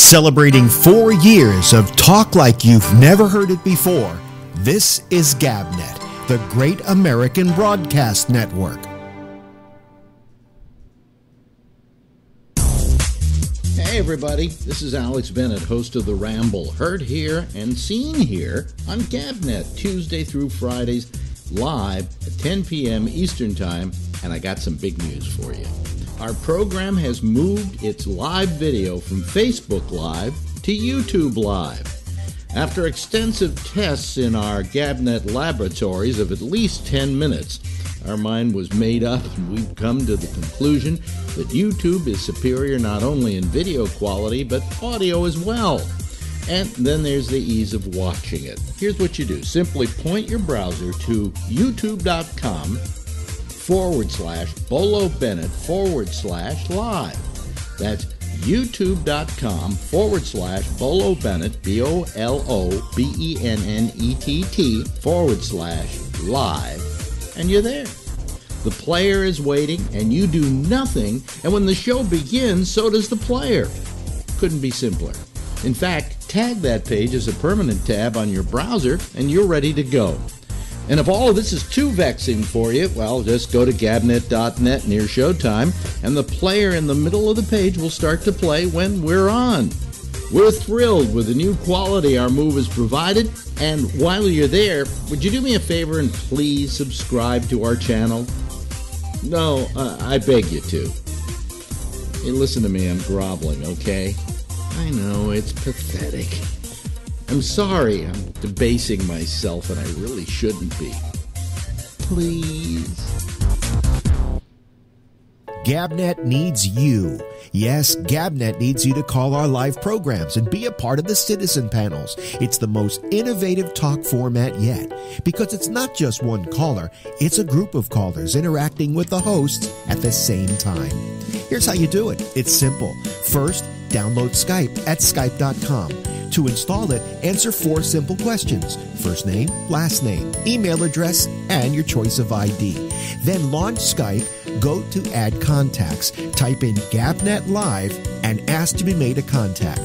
Celebrating 4 years of talk like you've never heard it before, this is GabNet, the Great American Broadcast Network. Hey everybody, this is Alex Bennett, host of the Ramble, heard here and seen here on GabNet, Tuesday through Fridays, live at 10 p.m. Eastern Time, and I got some big news for you. Our program has moved its live video from Facebook Live to YouTube Live. After extensive tests in our GabNet laboratories of at least 10 minutes, our mind was made up and we've come to the conclusion that YouTube is superior not only in video quality, but audio as well. And then there's the ease of watching it. Here's what you do. Simply point your browser to youtube.com/Bolo Bennett /live. That's youtube.com/Bolo Bennett, BOLOBENNETT /live. And you're there. The player is waiting, and you do nothing, and when the show begins, so does the player. Couldn't be simpler. In fact, tag that page as a permanent tab on your browser, and you're ready to go. And if all of this is too vexing for you, well, just go to gabnet.net near showtime, and the player in the middle of the page will start to play when we're on. We're thrilled with the new quality our move has provided, and while you're there, would you do me a favor and please subscribe to our channel? No, I beg you to. Hey, listen to me, I'm groveling, okay? I know, it's pathetic. I'm sorry, I'm debasing myself, and I really shouldn't be. Please. GabNet needs you. Yes, GabNet needs you to call our live programs and be a part of the citizen panels. It's the most innovative talk format yet, because it's not just one caller, it's a group of callers interacting with the hosts at the same time. Here's how you do it. It's simple. First, download Skype at skype.com. To install it, answer 4 simple questions: first name, last name, email address, and your choice of ID. Then launch Skype, go to Add Contacts, type in GabNet Live, and ask to be made a contact.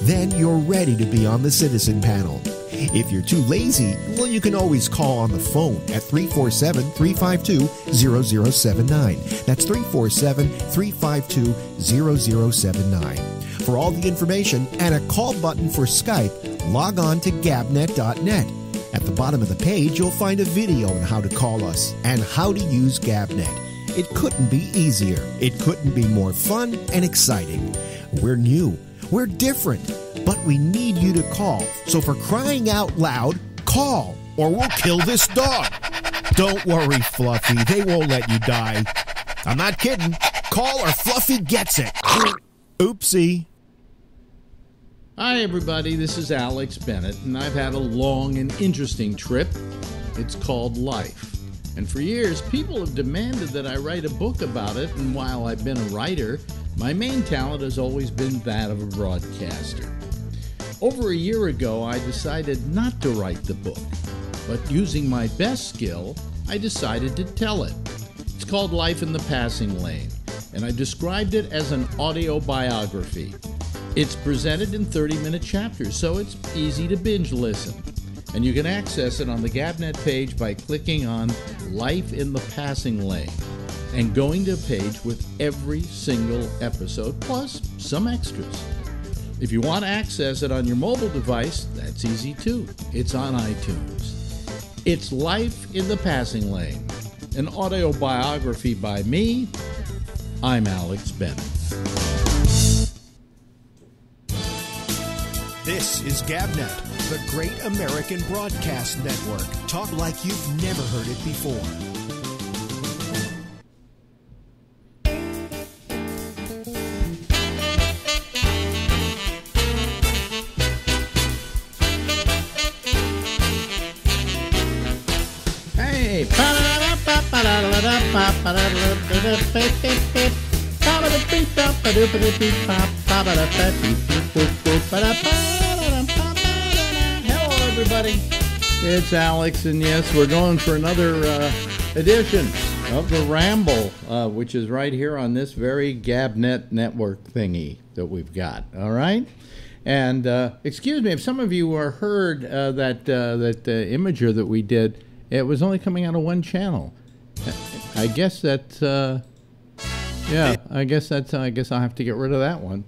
Then you're ready to be on the citizen panel. If you're too lazy, well, you can always call on the phone at 347-352-0079. That's 347-352-0079. For all the information and a call button for Skype, log on to gabnet.net. At the bottom of the page, you'll find a video on how to call us and how to use GabNet. It couldn't be easier. It couldn't be more fun and exciting. We're new. We're different. But we need you to call. So for crying out loud, call, or we'll kill this dog. Don't worry, Fluffy. They won't let you die. I'm not kidding. Call or Fluffy gets it. Oopsie. Hi everybody, this is Alex Bennett, and I've had a long and interesting trip. It's called life. And for years, people have demanded that I write a book about it, and while I've been a writer, my main talent has always been that of a broadcaster. Over a year ago, I decided not to write the book, but using my best skill, I decided to tell it. It's called Life in the Passing Lane, and I described it as an audio biography. It's presented in 30-minute chapters, so it's easy to binge listen. And you can access it on the GabNet page by clicking on Life in the Passing Lane and going to a page with every single episode, plus some extras. If you want to access it on your mobile device, that's easy too. It's on iTunes. It's Life in the Passing Lane, an audio biography by me. I'm Alex Bennett. This is GabNet, the Great American Broadcast Network. Talk like you've never heard it before. Hey! Hello, everybody. It's Alex, and yes, we're going for another edition of the Ramble, which is right here on this very GabNet network thingy that we've got. All right, and excuse me if some of you heard that imager that we did. It was only coming out of one channel. I guess that's yeah. I guess I'll have to get rid of that one.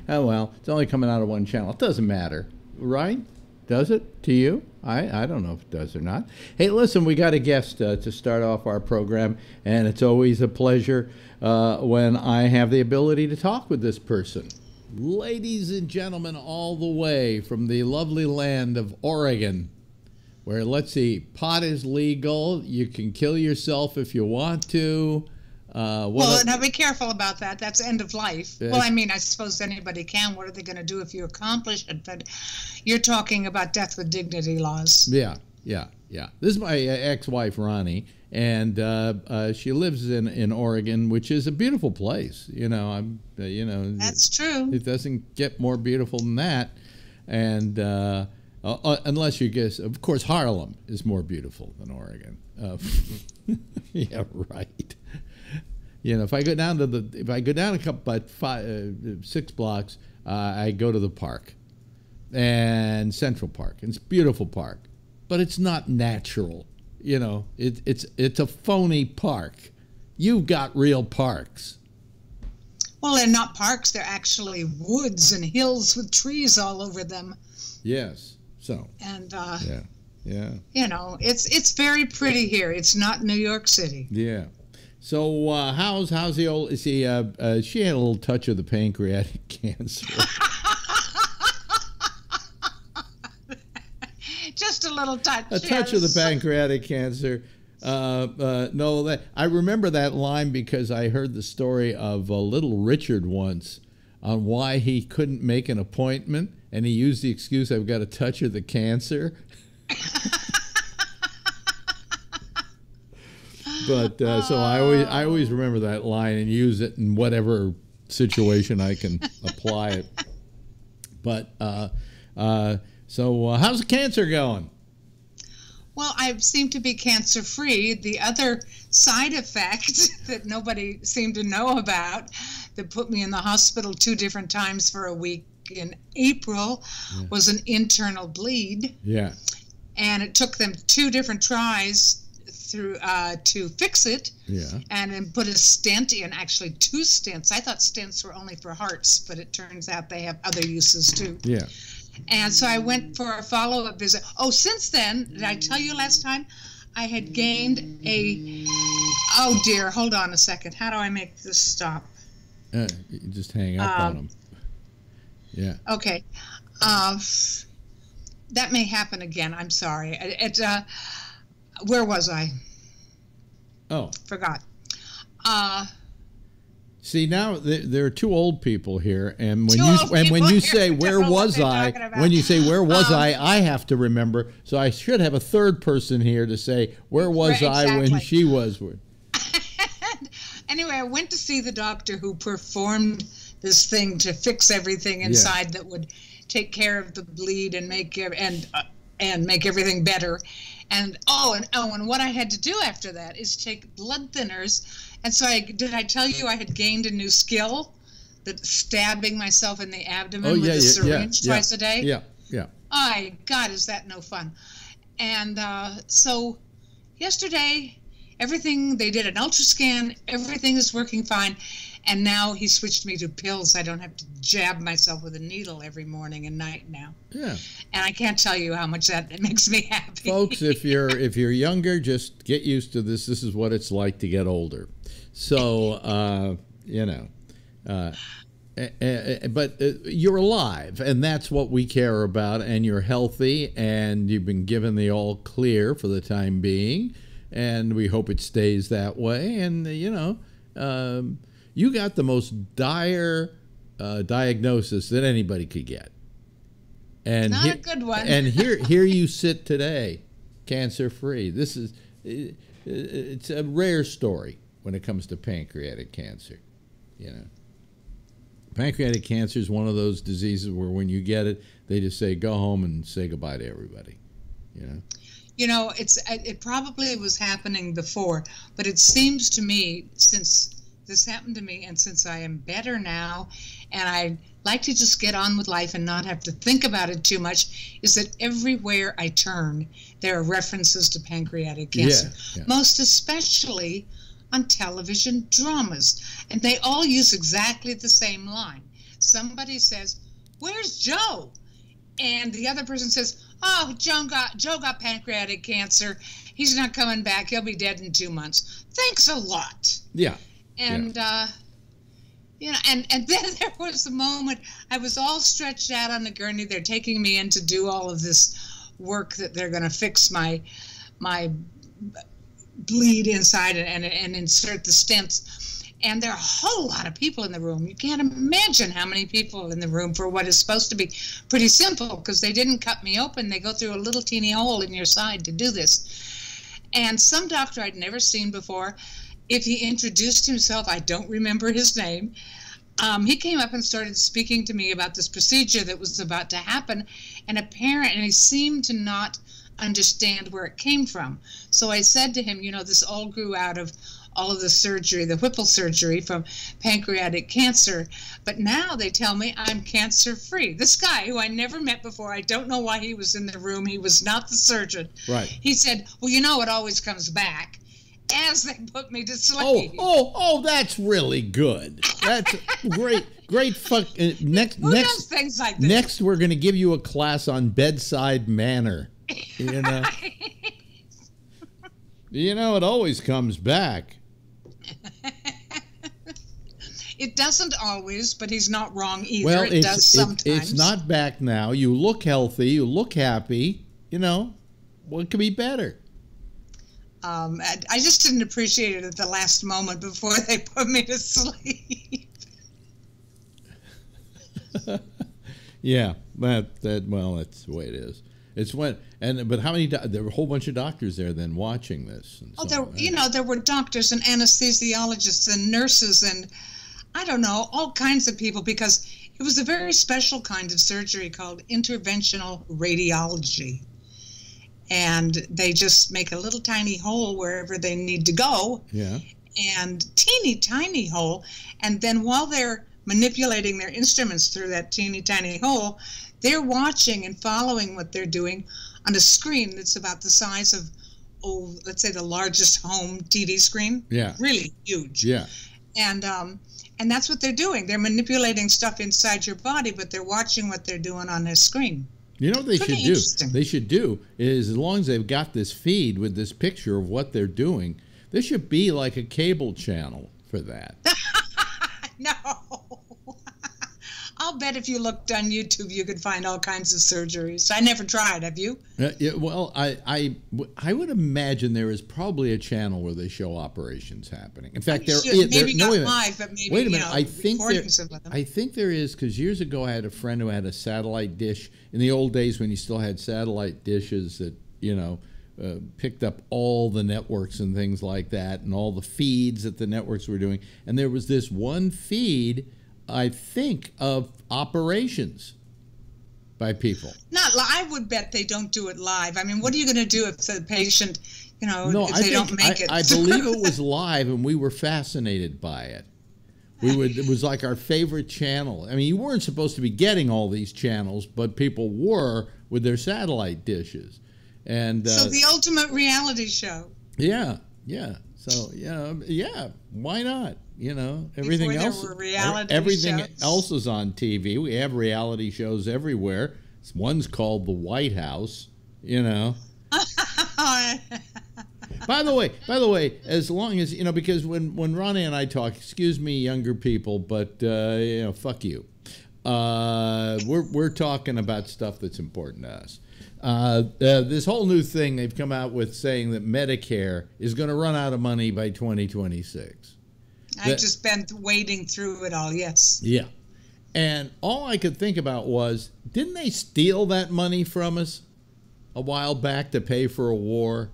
Oh well, it's only coming out of one channel. It doesn't matter, right? Does it to you? I don't know if it does or not. Hey, listen, we got a guest to start off our program, and it's always a pleasure when I have the ability to talk with this person. Ladies and gentlemen, all the way from the lovely land of Oregon, where, let's see, pot is legal. You can kill yourself if you want to. Well, now be careful about that. That's end of life. Well, I mean, I suppose anybody can. What are they going to do if you accomplish it? But you're talking about death with dignity laws. Yeah. This is my ex-wife, Ronnie, and she lives in Oregon, which is a beautiful place. That's true. It doesn't get more beautiful than that, and unless you guess, of course, Harlem is more beautiful than Oregon. Yeah, right. If I go down a couple, but 6 blocks, I go to the park, and Central Park. It's a beautiful park, but it's not natural. It's a phony park. You've got real parks. Well, they're not parks. They're actually woods and hills with trees all over them. Yes. So. And yeah. It's very pretty here. It's not New York City. Yeah. So how's the old? See, she had a little touch of the pancreatic cancer. Just a little touch. A touch of the pancreatic cancer. No, I remember that line because I heard the story of little Richard once on why he couldn't make an appointment, and he used the excuse, "I've got a touch of the cancer." But so I always remember that line and use it in whatever situation I can apply it. But so how's the cancer going? Well, I seem to be cancer-free. The other side effect that nobody seemed to know about that put me in the hospital 2 different times for a week in April was an internal bleed. Yeah. And it took them 2 different tries to fix it, and then put a stent in, actually 2 stents. I thought stents were only for hearts, but it turns out they have other uses too. Yeah. And so I went for a follow-up visit. Oh, since then, did I tell you last time? I had gained oh dear, hold on a second. How do I make this stop? You just hang up on them. Yeah. Okay. That may happen again. I'm sorry. Where was I? Oh. Forgot. See, now there are 2 old people here, and when you say where was I, I have to remember. So I should have a 3rd person here to say where was I when she was. Anyway, I went to see the doctor who performed this thing to fix everything inside that would take care of the bleed and make everything better. And what I had to do after that is take blood thinners. And so did I tell you I had gained a new skill? That stabbing myself in the abdomen with a syringe twice a day? Yeah. Oh, God, is that no fun? And so yesterday, they did an ultrascan. Everything is working fine. And now he switched me to pills. I don't have to jab myself with a needle every morning and night now. Yeah. And I can't tell you how much that makes me happy. Folks, if you're younger, just get used to this. This is what it's like to get older. So, but you're alive, and that's what we care about, and you're healthy, and you've been given the all clear for the time being, and we hope it stays that way. And, you got the most dire diagnosis that anybody could get. And not a good one. And here you sit today, cancer-free. This is it's a rare story when it comes to pancreatic cancer. Pancreatic cancer is one of those diseases where when you get it, they just say go home and say goodbye to everybody. You know, it probably was happening before, but it seems to me, since this happened to me and since I am better now and I like to just get on with life and not have to think about it too much, is that everywhere I turn, there are references to pancreatic cancer, most especially on television dramas. And they all use exactly the same line. Somebody says, "Where's Joe?" And the other person says, "Oh, Joe got pancreatic cancer. He's not coming back. He'll be dead in 2 months." Thanks a lot. Yeah. And, you know, and then there was a moment I was all stretched out on the gurney. They're taking me in to do all of this work that they're going to fix my bleed inside and insert the stents. And there are a whole lot of people in the room. You can't imagine how many people in the room for what is supposed to be pretty simple, because they didn't cut me open. They go through a little teeny hole in your side to do this. And some doctor I'd never seen before, if he introduced himself, I don't remember his name, he came up and started speaking to me about this procedure that was about to happen, and he seemed to not understand where it came from. So I said to him, you know, this all grew out of all of the surgery, the Whipple surgery from pancreatic cancer. But now they tell me I'm cancer-free. This guy, who I never met before, I don't know why he was in the room. He was not the surgeon. Right. He said, "Well, you know, it always comes back," as they put me to sleep. Oh, that's really good. That's great. Great Who does things like this? Next, we're going to give you a class on bedside manner. You know? You know, it always comes back. It doesn't always, but he's not wrong either. Well, it does sometimes. It's not back now. You look healthy. You look happy. You know, what could be better? I just didn't appreciate it at the last moment before they put me to sleep. Yeah, well, that's the way it is. It's but how many? There were a whole bunch of doctors there then watching this. And there were doctors and anesthesiologists and nurses and I don't know, all kinds of people, because it was a very special kind of surgery called interventional radiology. And they just make a little tiny hole wherever they need to go. Yeah. And teeny tiny hole. And then while they're manipulating their instruments through that teeny tiny hole, they're watching and following what they're doing on a screen that's about the size of, let's say the largest home TV screen. Yeah. Really huge. Yeah. And that's what they're doing. They're manipulating stuff inside your body, but they're watching what they're doing on their screen. You know what they should do? They should do is, as long as they've got this feed with this picture of what they're doing, there should be like a cable channel for that. No. I'll bet if you looked on YouTube, you could find all kinds of surgeries. I never tried. Have you? Yeah, well, I would imagine there is probably a channel where they show operations happening. In fact, maybe not live, but maybe, wait a minute. I think there is, because years ago I had a friend who had a satellite dish in the old days when you still had satellite dishes that, picked up all the networks and things like that and all the feeds that the networks were doing. And there was this one feed, I think, of operations by people. I would bet they don't do it live. I mean, what are you going to do if the patient, if they don't make it? I believe it was live, and we were fascinated by it. It was like our favorite channel. I mean, you weren't supposed to be getting all these channels, but people were with their satellite dishes. And so the ultimate reality show. Yeah. So why not? Everything else. Everything else is on TV. We have reality shows everywhere. One's called The White House. By the way, as long as because when Ronnie and I talk, excuse me, younger people, but fuck you. We're talking about stuff that's important to us. This whole new thing they've come out with, saying that Medicare is going to run out of money by 2026. I've just been wading through it all, yes. Yeah. And all I could think about was, didn't they steal that money from us a while back to pay for a war?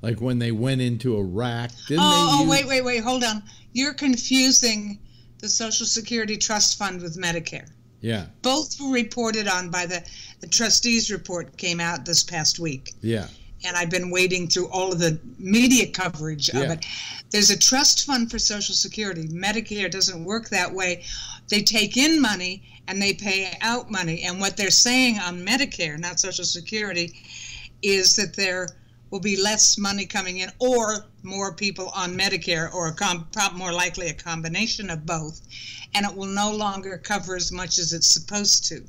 Like when they went into Iraq? Wait, hold on. You're confusing the Social Security Trust Fund with Medicare. Yeah. Both were reported on by the trustees report came out this past week. Yeah. And I've been wading through all of the media coverage of it. There's a trust fund for Social Security. Medicare doesn't work that way. They take in money and they pay out money. And what they're saying on Medicare, not Social Security, is that there will be less money coming in or more people on Medicare, or more likely a combination of both. And it will no longer cover as much as it's supposed to.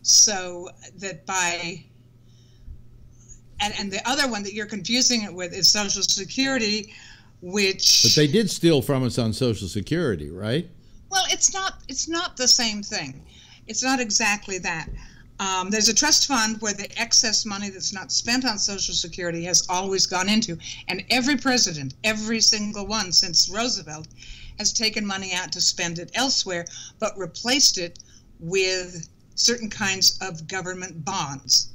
So that by... And the other one that you're confusing it with is Social Security, which... But they did steal from us on Social Security, right? Well, it's not the same thing. It's not exactly that. There's a trust fund where the excess money that's not spent on Social Security has always gone into. And every president, every single one since Roosevelt, has taken money out to spend it elsewhere, but replaced it with certain kinds of government bonds.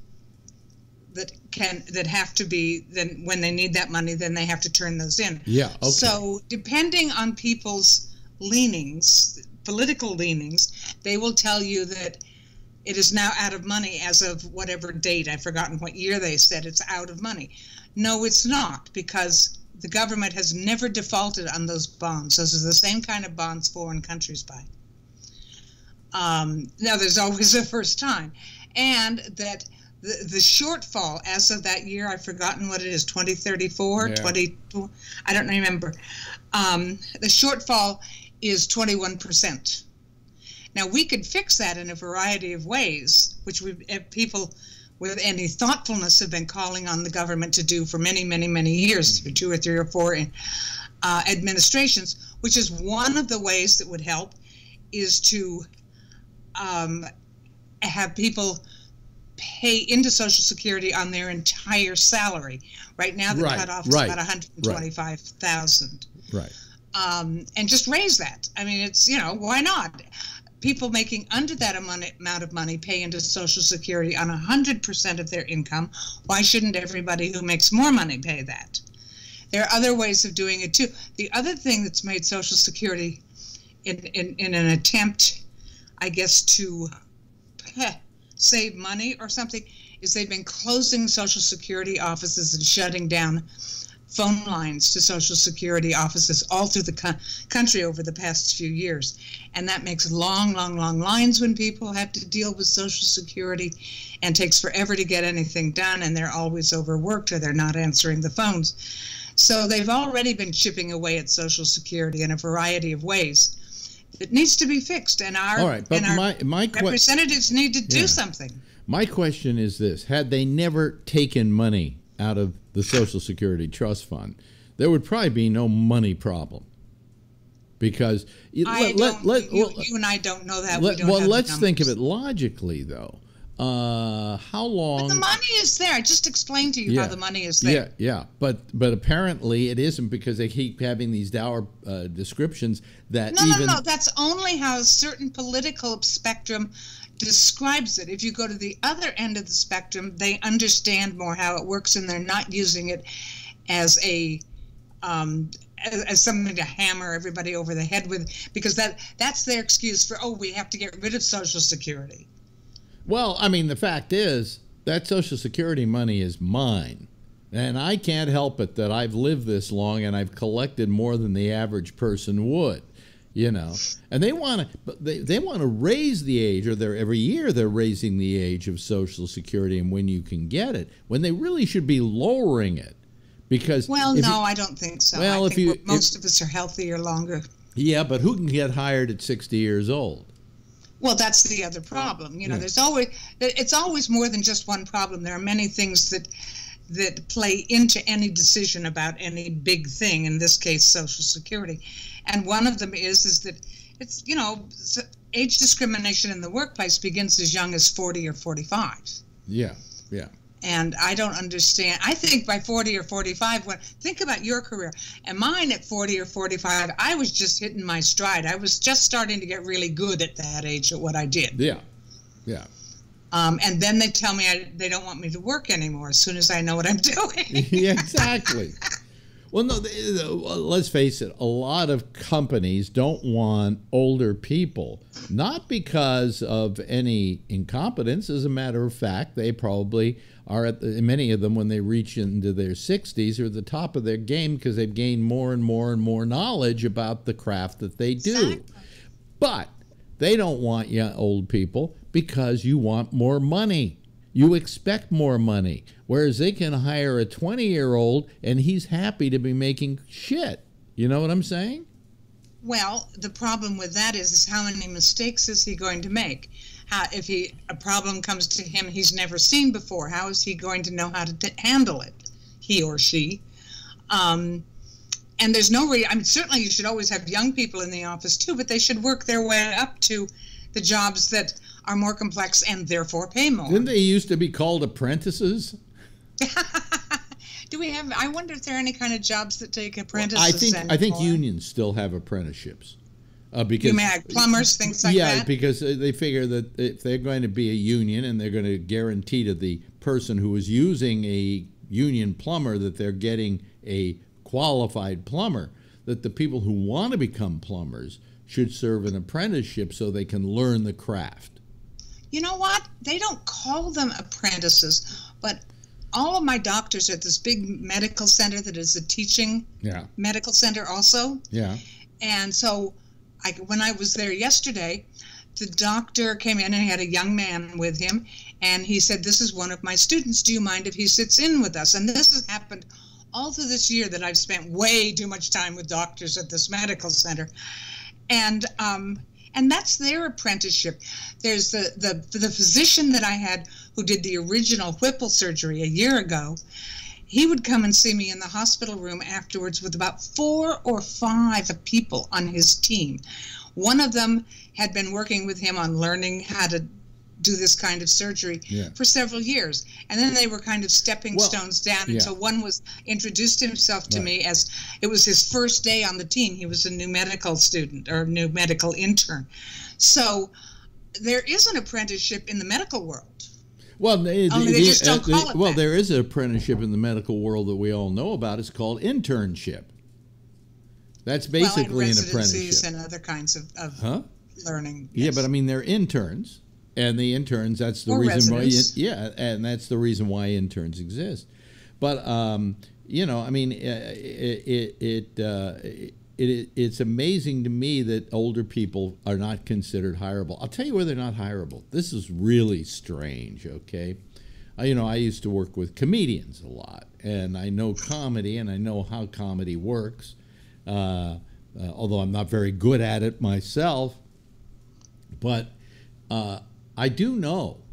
That have to be, then when they need that money, then they have to turn those in. Yeah. Okay. So depending on people's leanings, political leanings, they will tell you that it is now out of money as of whatever date. I've forgotten what year they said it's out of money. No, it's not, because the government has never defaulted on those bonds. Those are the same kind of bonds foreign countries buy. Now, there's always a first time. And that the shortfall as of that year, I've forgotten what it is, 2034, 22, I don't remember. The shortfall is 21%. Now, we could fix that in a variety of ways, which people with any thoughtfulness have been calling on the government to do for many, many, many years, through 2 or 3 or 4 administrations, which is one of the ways that would help, is to have people pay into Social Security on their entire salary. Right now, the cutoff is about $125,000. Right. And just raise that. I mean, it's, why not? People making under that amount of money pay into Social Security on 100% of their income. Why shouldn't everybody who makes more money pay that? There are other ways of doing it too. The other thing that's made Social Security in an attempt, I guess, to save money or something, is they've been closing Social Security offices and shutting down phone lines to Social Security offices all through the country over the past few years. And that makes long, long, long lines when people have to deal with Social Security, and takes forever to get anything done, and they're always overworked or they're not answering the phones. So they've already been chipping away at Social Security in a variety of ways. It needs to be fixed, and our representatives need to do something. My question is this: had they never taken money out of the Social Security Trust Fund, there would probably be no money problem. Because you and I don't know that. Let's think of it logically, though. How long? But the money is there. I just explained to you how the money is there. Yeah. But apparently it isn't, because they keep having these dour descriptions that No. That's only how a certain political spectrum describes it. If you go to the other end of the spectrum, they understand more how it works, and they're not using it as as something to hammer everybody over the head with, because that's their excuse for, we have to get rid of Social Security. Well, I mean, the fact is that Social Security money is mine, and I can't help it that I've lived this long and I've collected more than the average person would, And they want to raise the age, or every year they're raising the age of Social Security and when you can get it, when they really should be lowering it, because I don't think so. Well, I think most of us are healthier longer. Yeah, but who can get hired at 60 years old? Well, that's the other problem. It's always more than just one problem. There are many things that play into any decision about any big thing, in this case, Social Security. And one of them is that it's, age discrimination in the workplace begins as young as 40 or 45. Yeah. And I don't understand. I think by 40 or 45, think about your career. And mine at 40 or 45, I was just hitting my stride. I was just starting to get really good at that age at what I did. Yeah. And then they tell me they don't want me to work anymore as soon as I know what I'm doing. Yeah, exactly. Well, no, let's face it. A lot of companies don't want older people, not because of any incompetence. As a matter of fact, they probably are many of them, when they reach into their 60s, are at the top of their game because they've gained more and more and more knowledge about the craft that they do. Exactly. But they don't want you old people because you want more money. You expect more money, whereas they can hire a 20-year-old and he's happy to be making shit. You know what I'm saying? Well, the problem with that is how many mistakes is he going to make? If a problem comes to him he's never seen before, how is he going to know how to handle it, he or she? And there's no I mean, certainly you should always have young people in the office too, but they should work their way up to the jobs that are more complex and therefore pay more. Didn't they used to be called apprentices? Do we have? I wonder if there are any kind of jobs that take apprentices. Well, I think unions still have apprenticeships. Because you mean like plumbers, things like that? Yeah, because they figure that if they're going to be a union and they're going to guarantee to the person who is using a union plumber that they're getting a qualified plumber, that the people who want to become plumbers should serve an apprenticeship so they can learn the craft. You know what? They don't call them apprentices, but all of my doctors are at this big medical center that is a teaching medical center also. Yeah. And so when I was there yesterday, the doctor came in and he had a young man with him, and he said, "This is one of my students. Do you mind if he sits in with us?" And this has happened all through this year that I've spent way too much time with doctors at this medical center. And that's their apprenticeship. There's the physician that I had who did the original Whipple surgery a year ago. He would come and see me in the hospital room afterwards with about 4 or 5 people on his team. One of them had been working with him on learning how to do this kind of surgery for several years. And then they were kind of stepping stones down until one was introduced himself to me as it was his first day on the team. He was a new medical student or new medical intern. So there is an apprenticeship in the medical world. Well, they just don't call it that. There is an apprenticeship in the medical world that we all know about. It's called internship. That's basically an apprenticeship. And other kinds of learning. Yes. Yeah, but I mean, they're interns. And the interns, that's the reason why, and that's the reason why interns exist. But you know, I mean, it's amazing to me that older people are not considered hireable. I'll tell you where they're not hireable. This is really strange. Okay, you know, I used to work with comedians a lot, and I know comedy, and I know how comedy works. Although I'm not very good at it myself, but. I do know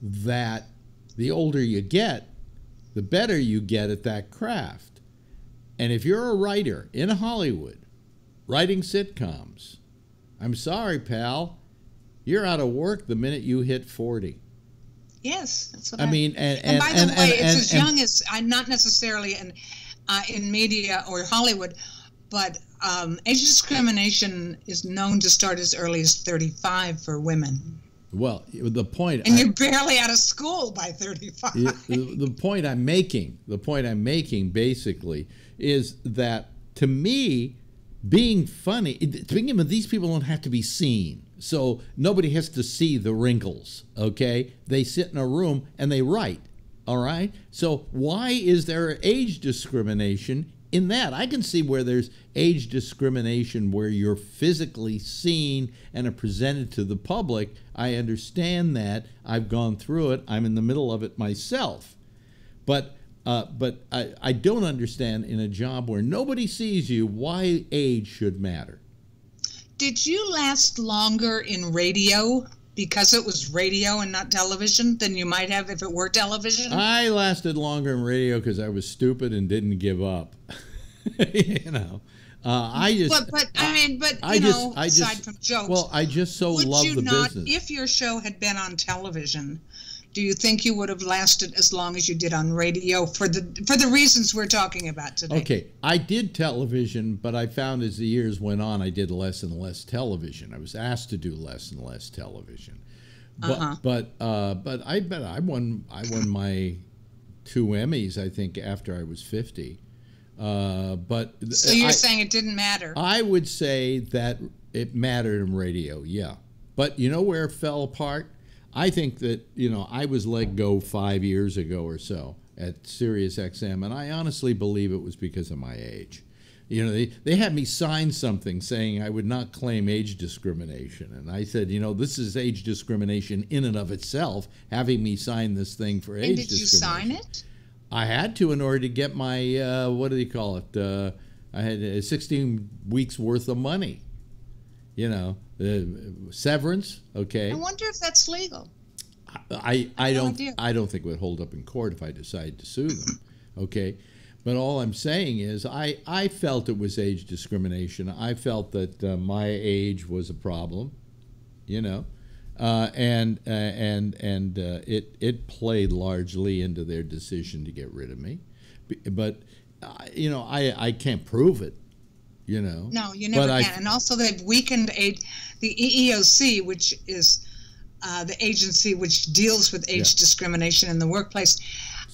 that the older you get, the better you get at that craft. And if you're a writer in Hollywood, writing sitcoms, I'm sorry, pal, you're out of work the minute you hit 40. Yes, that's what I mean. And by the way, it's as young as, I'm not necessarily in media or Hollywood, but age discrimination is known to start as early as 35 for women. Well, the point, and you're barely out of school by 35. The point I'm making basically is that, to me, being funny. To begin with, these people don't have to be seen, so nobody has to see the wrinkles. Okay, they sit in a room and they write. All right. So why is there age discrimination in that? I can see where there's age discrimination where you're physically seen and are presented to the public. I understand that. I've gone through it. I'm in the middle of it myself. But I don't understand in a job where nobody sees you why age should matter. Did you last longer in radio because it was radio and not television than you might have if it were television? I lasted longer in radio because I was stupid and didn't give up. You know, aside from jokes, well, I just so love the business. If your show had been on television, do you think you would have lasted as long as you did on radio for the reasons we're talking about today? Okay, I did television, but I found as the years went on, I did less and less television. I was asked to do less and less television. But I won my 2 Emmys, I think, after I was 50. But so you're saying it didn't matter? I would say that it mattered in radio, yeah. But you know where it fell apart? I think that, I was let go 5 years ago or so at Sirius XM, and I honestly believe it was because of my age. They had me sign something saying I would not claim age discrimination. And I said, this is age discrimination in and of itself, having me sign this thing for age discrimination. Did you sign it? I had to in order to get my, what do they call it? I had 16 weeks worth of money. Severance, okay. I wonder if that's legal. I don't think it would hold up in court if I decided to sue them, okay. But all I'm saying is I felt it was age discrimination. I felt that my age was a problem, and it played largely into their decision to get rid of me. But I can't prove it. No, you never can. And also they've weakened the EEOC, which is the agency which deals with age discrimination in the workplace.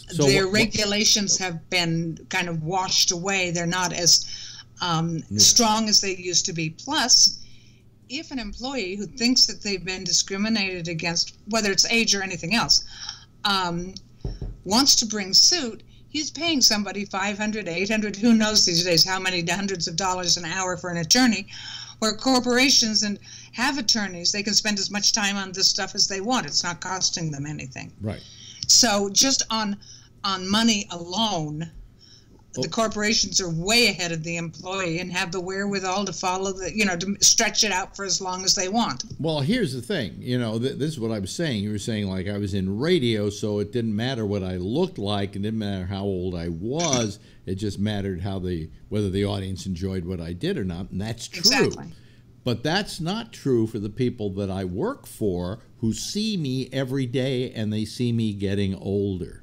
So their regulations have been kind of washed away. They're not as strong as they used to be. Plus, if an employee who thinks that they've been discriminated against, whether it's age or anything else, wants to bring suit, he's paying somebody $500, $800, who knows these days how many hundreds of dollars an hour for an attorney, where corporations have attorneys. They can spend as much time on this stuff as they want. It's not costing them anything. Right. So just on money alone, the corporations are way ahead of the employee and have the wherewithal to follow to stretch it out for as long as they want. Well, here's the thing. This is what I was saying. You were saying like I was in radio, so it didn't matter what I looked like. It didn't matter how old I was. It just mattered whether the audience enjoyed what I did or not, and that's true. Exactly. But that's not true for the people that I work for who see me every day and they see me getting older.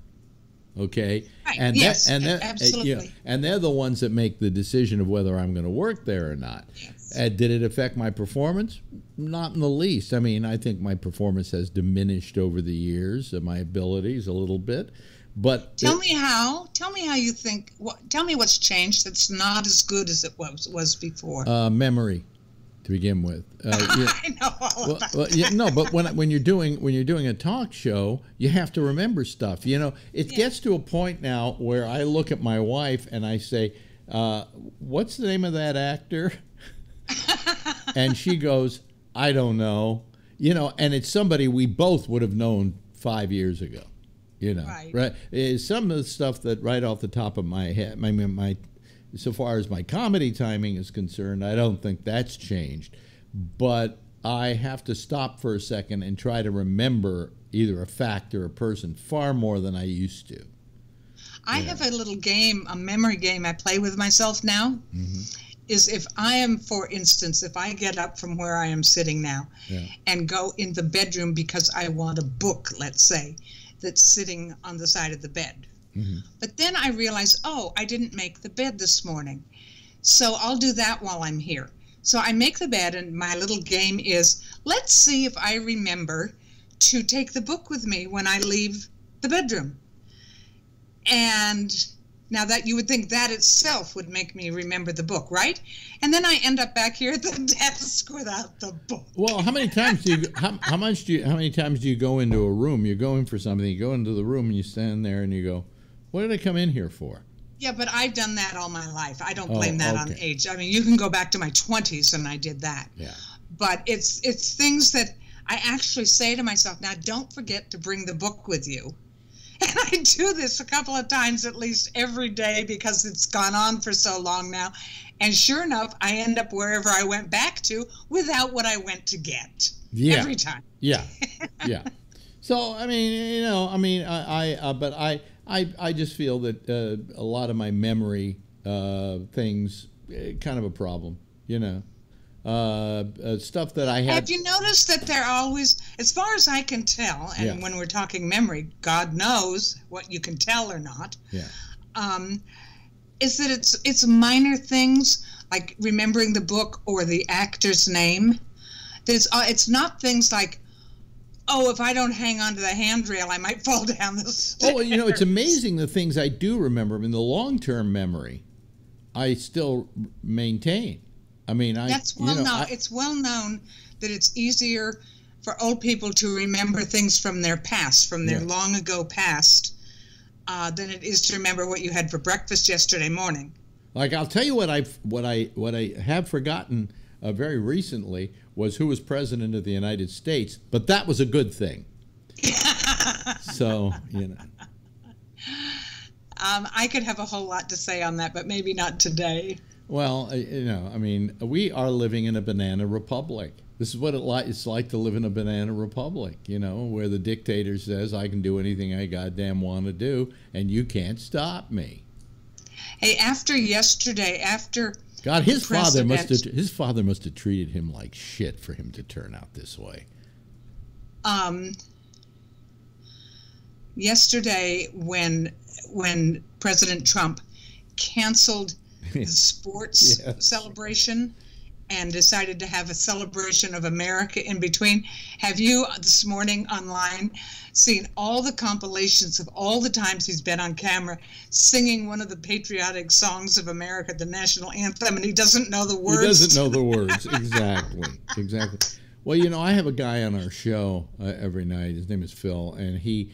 Okay? Right. And yes, absolutely. And they're the ones that make the decision of whether I'm going to work there or not. Yes. Did it affect my performance? Not in the least. I mean, I think my performance has diminished over the years, my abilities a little bit. But tell me how you think. Tell me what's changed that's not as good as it was before. Memory. To begin with, I know all about that. No, but when you're doing a talk show, you have to remember stuff. It gets to a point now where I look at my wife and I say, "What's the name of that actor?" And she goes, "I don't know." And it's somebody we both would have known 5 years ago. Right? Some of the stuff that right off the top of my head, so far as my comedy timing is concerned, I don't think that's changed. But I have to stop for a second and try to remember either a fact or a person far more than I used to. I have a little game, a memory game I play with myself now. Mm-hmm. Is if I am, for instance, if I get up from where I am sitting now and go in the bedroom because I want a book, let's say, that's sitting on the side of the bed. Mm-hmm. But then I realize, I didn't make the bed this morning. So I'll do that while I'm here. So I make the bed, and my little game is, let's see if I remember to take the book with me when I leave the bedroom. And now that you would think that itself would make me remember the book, right? And then I end up back here at the desk without the book. Well, how many times do you how many times do you go into a room? You're going for something, you go into the room and you stand there and you go, what did I come in here for? Yeah, but I've done that all my life. I don't blame that on age. I mean, you can go back to my 20s and I did that. Yeah. But it's things that I actually say to myself, now don't forget to bring the book with you. And I do this a couple of times at least every day because it's gone on for so long now. And sure enough, I end up wherever I went back to without what I went to get. Yeah. Every time. Yeah. Yeah. So, I mean, I just feel that a lot of my memory things, kind of a problem, stuff that I had. Have you noticed that they're always, as far as I can tell, and when we're talking memory, God knows what you can tell or not, is that it's minor things like remembering the book or the actor's name. It's not things like, if I don't hang on to the handrail, I might fall down the stairs. Oh, it's amazing the things I do remember. I mean, the long-term memory, I still maintain. I mean, that's well known. It's well known that it's easier for old people to remember things from their past, from their long ago past, than it is to remember what you had for breakfast yesterday morning. Like, I'll tell you what I have forgotten very recently was who was president of the United States, but that was a good thing. So, you know. I could have a whole lot to say on that, but maybe not today. Well, you know, I mean, we are living in a banana republic. This is what it's like to live in a banana republic, you know, where the dictator says, I can do anything I goddamn want to do, and you can't stop me. Hey, after yesterday, God, his father must have treated him like shit for him to turn out this way. Yesterday, when President Trump canceled the sports celebration and decided to have a celebration of America in between, have you this morning online seen all the compilations of all the times he's been on camera singing one of the patriotic songs of America, the national anthem, and he doesn't know the words? He doesn't know the words. Exactly. Well, you know, I have a guy on our show every night. His name is Phil, and he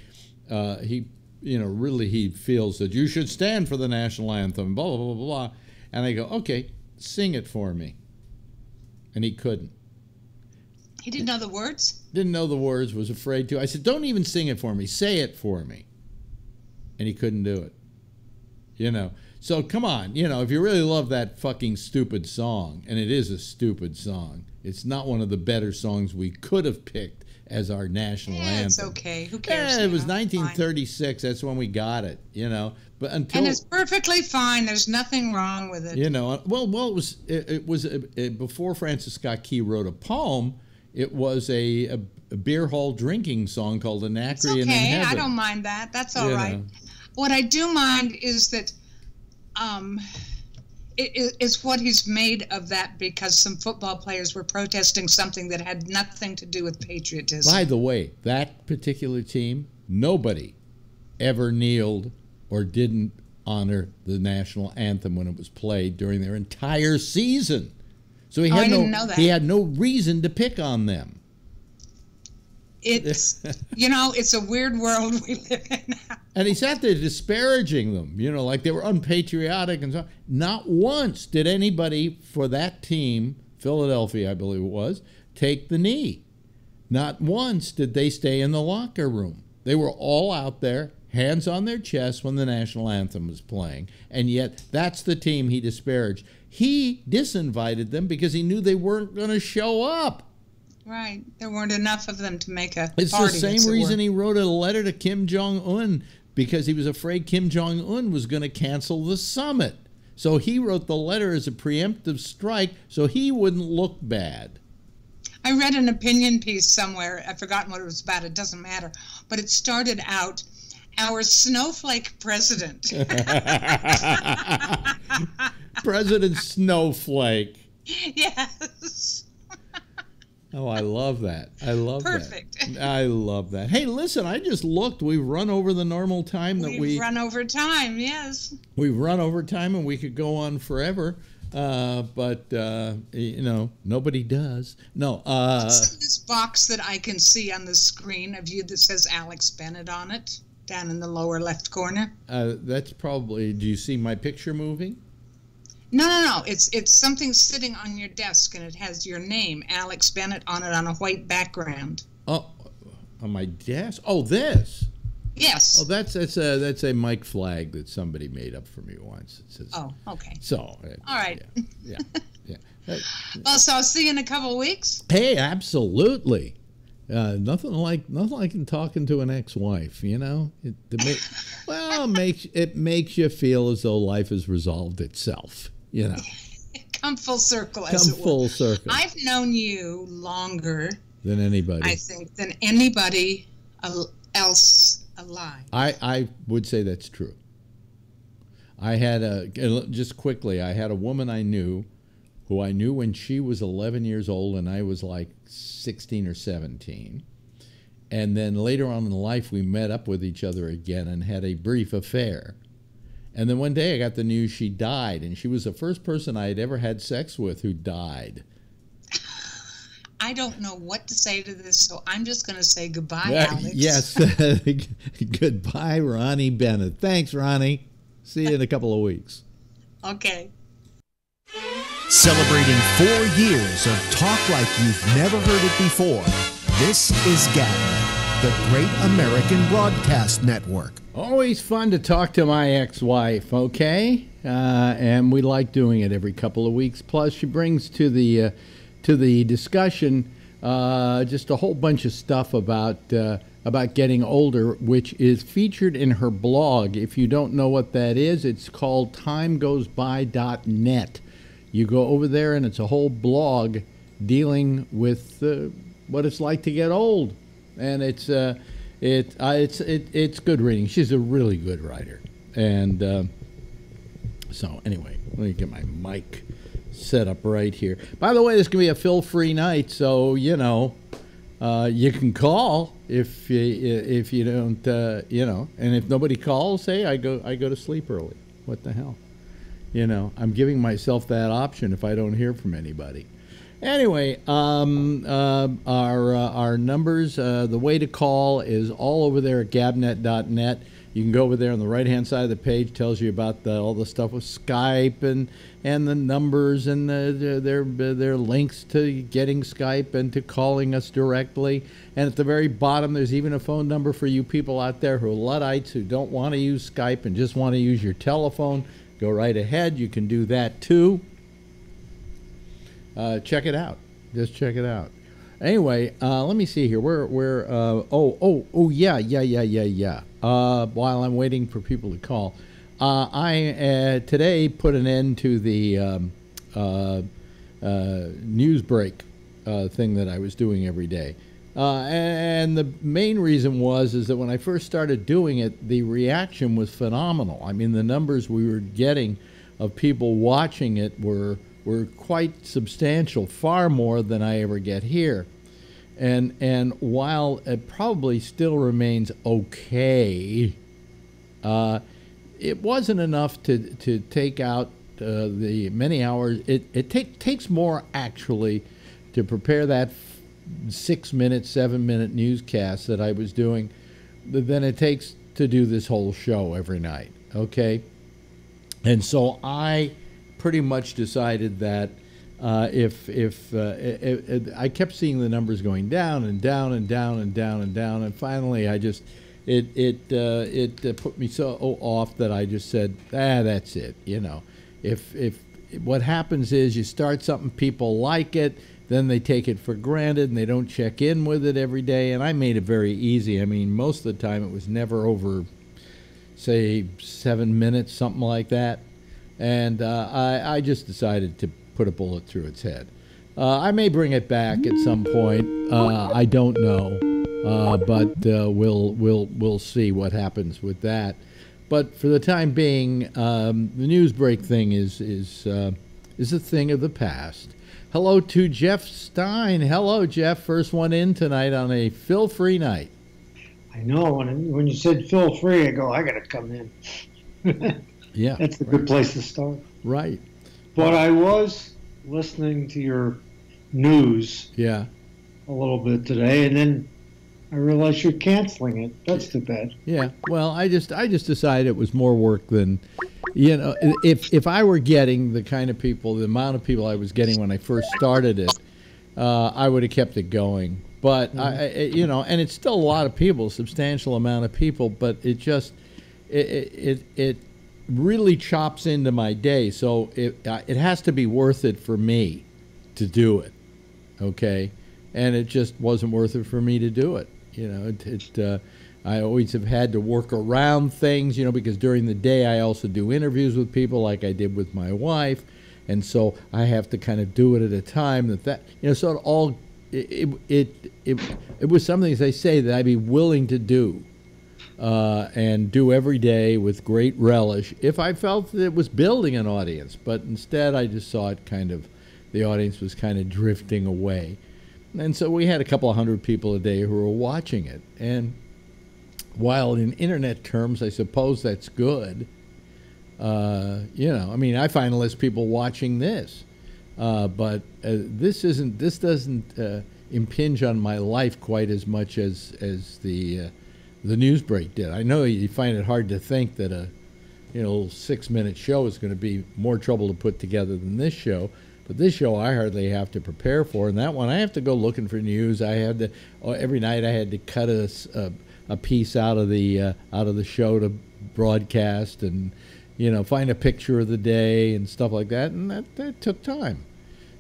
really feels that you should stand for the national anthem, blah, blah, blah, blah, blah. And I go, okay, sing it for me. And he couldn't. He didn't know the words? Didn't know the words, was afraid to. I said, don't even sing it for me. Say it for me. And he couldn't do it. You know, so come on. You know, if you really love that fucking stupid song, and it is a stupid song, it's not one of the better songs we could have picked as our national anthem. It's okay. Who cares? Yeah, it was 1936. Fine. That's when we got it, you know. But and it's perfectly fine. There's nothing wrong with it. You know, well, it was before Francis Scott Key wrote a poem. It was a beer hall drinking song called Anacreon in Heaven. I don't mind that. That's all right. What I do mind is that it's what he's made of that, because some football players were protesting something that had nothing to do with patriotism. By the way, that particular team, nobody ever kneeled or didn't honor the national anthem when it was played during their entire season. So he had no reason to pick on them. It's it's a weird world we live in now. And he sat there disparaging them, you know, like they were unpatriotic and so on. Not once did anybody for that team, Philadelphia I believe it was, take the knee. Not once did they stay in the locker room. They were all out there, hands on their chests when the national anthem was playing. And yet that's the team he disparaged. He disinvited them because he knew they weren't going to show up. Right. There weren't enough of them to make a party. It's the same reason he wrote a letter to Kim Jong-un, because he was afraid Kim Jong-un was going to cancel the summit. So he wrote the letter as a preemptive strike so he wouldn't look bad. I read an opinion piece somewhere. I've forgotten what it was about. It doesn't matter. But it started out, our snowflake president. President Snowflake. Yes. Oh, I love that. I love Perfect. that. I love that. Hey, listen, I just looked. We've run over the normal time that We've run over time, yes. We've run over time, and we could go on forever. But you know, nobody does. No. What's in this box that I can see on the screen of you that says Alex Bennett on it, down in the lower left corner? That's probably, do you see my picture moving? No. It's something sitting on your desk, and it has your name, Alex Bennett, on it on a white background. Oh, on my desk? Oh, this? Yes. Oh, that's a mic flag that somebody made up for me once. It says, oh, okay. So. All right. Yeah. Well, so I'll see you in a couple of weeks. Hey, absolutely. Nothing like talking to an ex-wife, you know. It makes you feel as though life has resolved itself, you know. Come full circle, circle. I've known you longer than anybody. I think than anybody else alive. I would say that's true. I had just quickly, I had a woman I knew who I knew when she was 11 years old and I was like 16 or 17. And then later on in life, we met up with each other again and had a brief affair. And then one day I got the news she died, and she was the first person I had ever had sex with who died. I don't know what to say to this, so I'm just going to say goodbye, Alex. Yes. Goodbye, Ronnie Bennett. Thanks, Ronnie. See you in a couple of weeks. Okay. Celebrating 4 years of talk like you've never heard it before. This is GABNET, the Great American Broadcast Network. Always fun to talk to my ex-wife, okay? And we like doing it every couple of weeks. Plus, she brings to the discussion just a whole bunch of stuff about getting older, which is featured in her blog. If you don't know what that is, it's called timegoesby.net. You go over there, and it's a whole blog dealing with what it's like to get old, and it's good reading. She's a really good writer, and so anyway, let me get my mic set up right here. By the way, this is gonna be a Phil-free night, so you know you can call if you don't and if nobody calls, hey, I go to sleep early. What the hell? I'm giving myself that option if I don't hear from anybody. Anyway, our numbers, the way to call is all over there at gabnet.net. You can go over there on the right-hand side of the page. Tells you about all the stuff with Skype and the numbers and their links to getting Skype and to calling us directly. And at the very bottom, there's even a phone number for you people out there who are Luddites who don't want to use Skype and just want to use your telephone. Go right ahead. You can do that too. Check it out. Just check it out. Anyway, let me see here. Yeah. While I'm waiting for people to call, I today put an end to the news break thing that I was doing every day. And the main reason is that when I first started doing it, the reaction was phenomenal. I mean, the numbers we were getting of people watching it were quite substantial, far more than I ever get here. And while it probably still remains okay, it wasn't enough to take out the many hours. It takes more actually to prepare that 6-minute, 7-minute newscast that I was doing than it takes to do this whole show every night. Okay, and so I pretty much decided that if I kept seeing the numbers going down and down and down and down and down, and finally I just it put me so off that I just said, that's it. If what happens is you start something, people like it, then they take it for granted and they don't check in with it every day. And I made it very easy. I mean, most of the time it was never over, say, 7 minutes, something like that. And I just decided to put a bullet through its head. I may bring it back at some point. I don't know, but we'll see what happens with that. But for the time being, the news break thing is a thing of the past. Hello to Jeff Stein. Hello, Jeff. First one in tonight on a Phil-free night. I know. When you said Phil-free, I go, I got to come in. Yeah. That's a good place to start. Right. But I was listening to your news a little bit today, and then I realized you're canceling it. That's too bad. Yeah. Well, I just decided it was more work than, if I were getting the kind of people, the amount of people I was getting when I first started it, I would have kept it going. But and it's still a lot of people, a substantial amount of people, but it really chops into my day. So it has to be worth it for me to do it. Okay. And it just wasn't worth it for me to do it. I always have had to work around things, because during the day I also do interviews with people like I did with my wife. And so I have to kind of do it at a time so it was something, as I say, that I'd be willing to do and do every day with great relish if I felt that it was building an audience. But instead I just saw it the audience was kind of drifting away. And so we had a couple of hundred people a day who were watching it. And while in internet terms, I suppose that's good, You know, I mean, I find less people watching this, but this doesn't impinge on my life quite as much as the news break did. I know you find it hard to think that a 6-minute show is going to be more trouble to put together than this show. But this show I hardly have to prepare for, and that one I have to go looking for news. I had to every night I had to cut a piece out of the show to broadcast, and find a picture of the day and stuff like that, and that took time.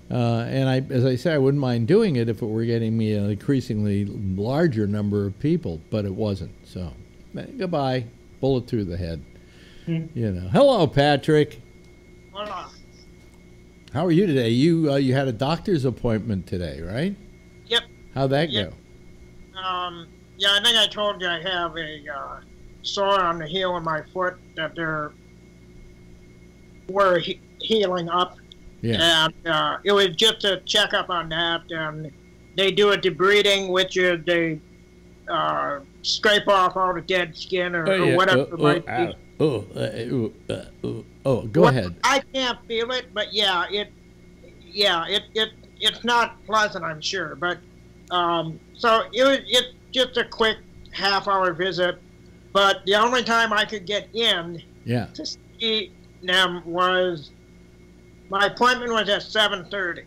And as I say, I wouldn't mind doing it if it were getting me an increasingly larger number of people, but it wasn't. So goodbye, bullet through the head. Hello, Patrick. Hola. How are you today? You had a doctor's appointment today, right? Yep. How'd that go? Yeah, I think I told you I have a sore on the heel of my foot that we're healing up. Yeah. And it was just a checkup on that, and they do a debriding, which is they scrape off all the dead skin or whatever it might be. Go ahead. I can't feel it, but it's not pleasant, I'm sure. But so it's just a quick half-hour visit. But the only time I could get in to see them was my appointment was at 7:30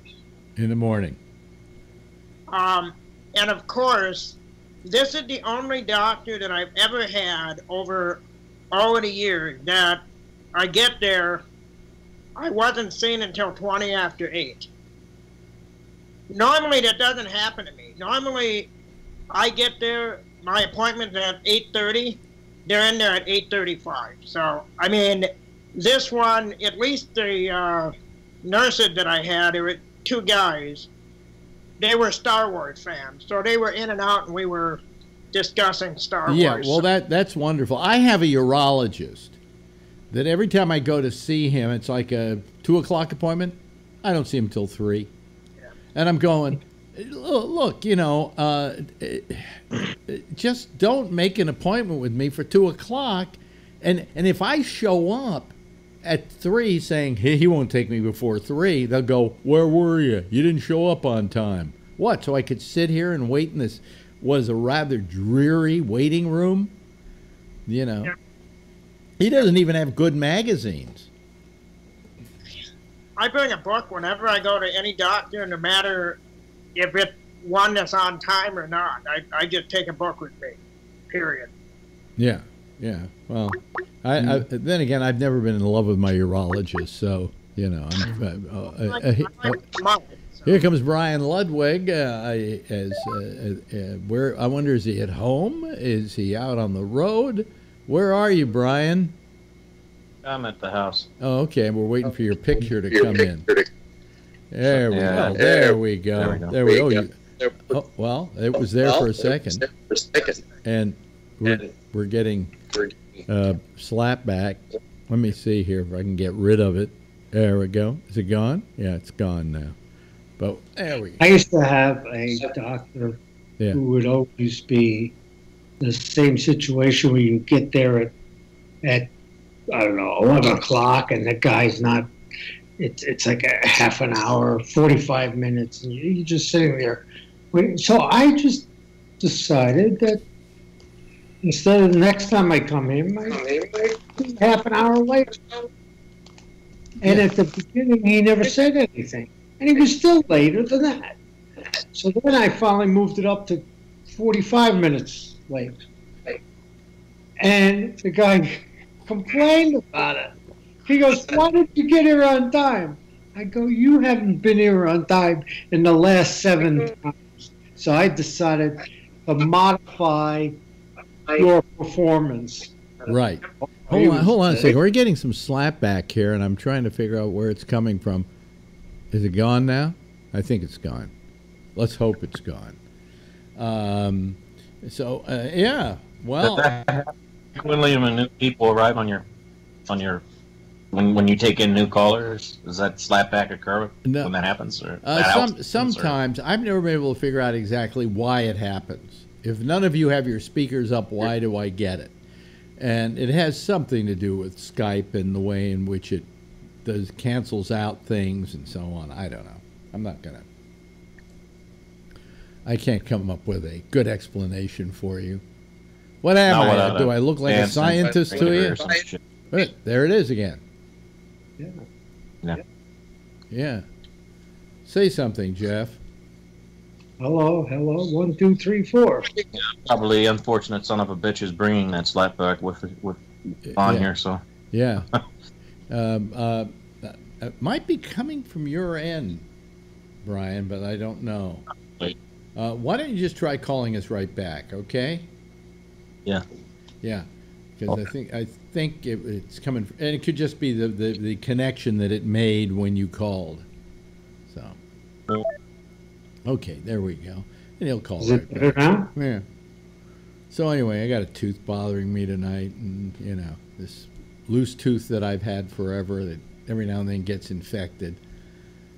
in the morning. And of course, this is the only doctor that I've ever had over all of the years that I get there, I wasn't seen until 20 after 8. Normally that doesn't happen to me. Normally I get there, my appointment's at 8:30, they're in there at 8:35. So, I mean, this one, at least the nurses that I had, there were 2 guys, they were Star Wars fans. So they were in and out, and we were discussing Star Wars. Yeah, well, that's wonderful. I have a urologist that every time I go to see him, it's like a 2 o'clock appointment. I don't see him till 3. Yeah. And I'm going, look, just don't make an appointment with me for 2 o'clock. And if I show up at 3 saying, hey, he won't take me before 3, they'll go, where were you? You didn't show up on time. What, so I could sit here and wait in this, was a rather dreary waiting room? Yeah. He doesn't even have good magazines. I bring a book whenever I go to any doctor, no matter if it's one that's on time or not. I just take a book with me, period. Yeah. Well, then again, I've never been in love with my urologist, so, Here comes Brian Ludwig. Where I wonder, is he at home? Is he out on the road? Where are you, Brian? I'm at the house. Oh, okay. We're waiting for your picture to come in. There we go. There we go. Oh, well, it was there for a second. And we're getting slap back. Let me see here if I can get rid of it. There we go. Is it gone? Yeah, it's gone now. But there we go. I used to have a doctor who would always be the same situation where you get there at I don't know, 11 o'clock, and the guy's not, it's like a half an hour, 45 minutes, and you're just sitting there. So I just decided that instead of the next time I come in, I half an hour later. And at the beginning, he never said anything. And he was still later than that. So then I finally moved it up to 45 minutes late. And the guy complained about it. He goes, why did you get here on time? I go, you haven't been here on time in the last 7 times. So I decided to modify your performance. Right. Hold on a second. We're getting some slap back here, and I'm trying to figure out where it's coming from. Is it gone now? I think it's gone. Let's hope it's gone. Yeah. Well, When people arrive on your when you take in new callers, does that slap back occur when that happens? Or sometimes I've never been able to figure out exactly why it happens. If none of you have your speakers up, why do I get it? And it has something to do with Skype and the way in which it cancels out things and so on. I don't know. I'm not going to. I can't come up with a good explanation for you. What am I? Do I look like a scientist to you? There it is again. Yeah. Say something, Jeff. Hello. 1, 2, 3, 4. Probably unfortunate son of a bitch is bringing that slapback with on here. So yeah, it might be coming from your end, Brian, but I don't know. Why don't you just try calling us right back? Okay. Yeah. Because I think it's coming, and it could just be the connection that it made when you called. So. Okay, there we go. And he'll call right back. Is it better now? Yeah. So anyway, I got a tooth bothering me tonight, and this loose tooth that I've had forever that every now and then gets infected.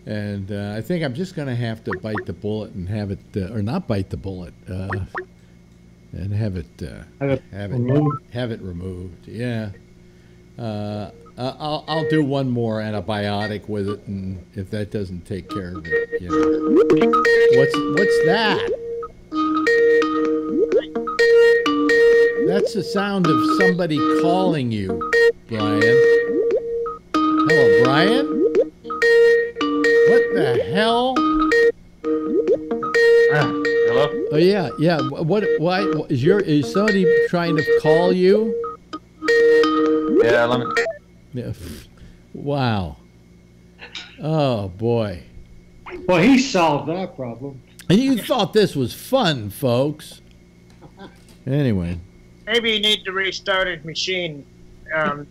And I think I'm just going to have to bite the bullet and have it, or not bite the bullet, and have it removed. Yeah. I'll do one more antibiotic with it, and if that doesn't take care of it, what's that? That's the sound of somebody calling you, Brian. Hello, Brian? What the hell? Hello? Oh yeah. Why is somebody trying to call you? Yeah, let me. Yeah. Wow. Oh boy. Well, he solved that problem. And you thought this was fun, folks. Anyway. Maybe you need to restart his machine. Clear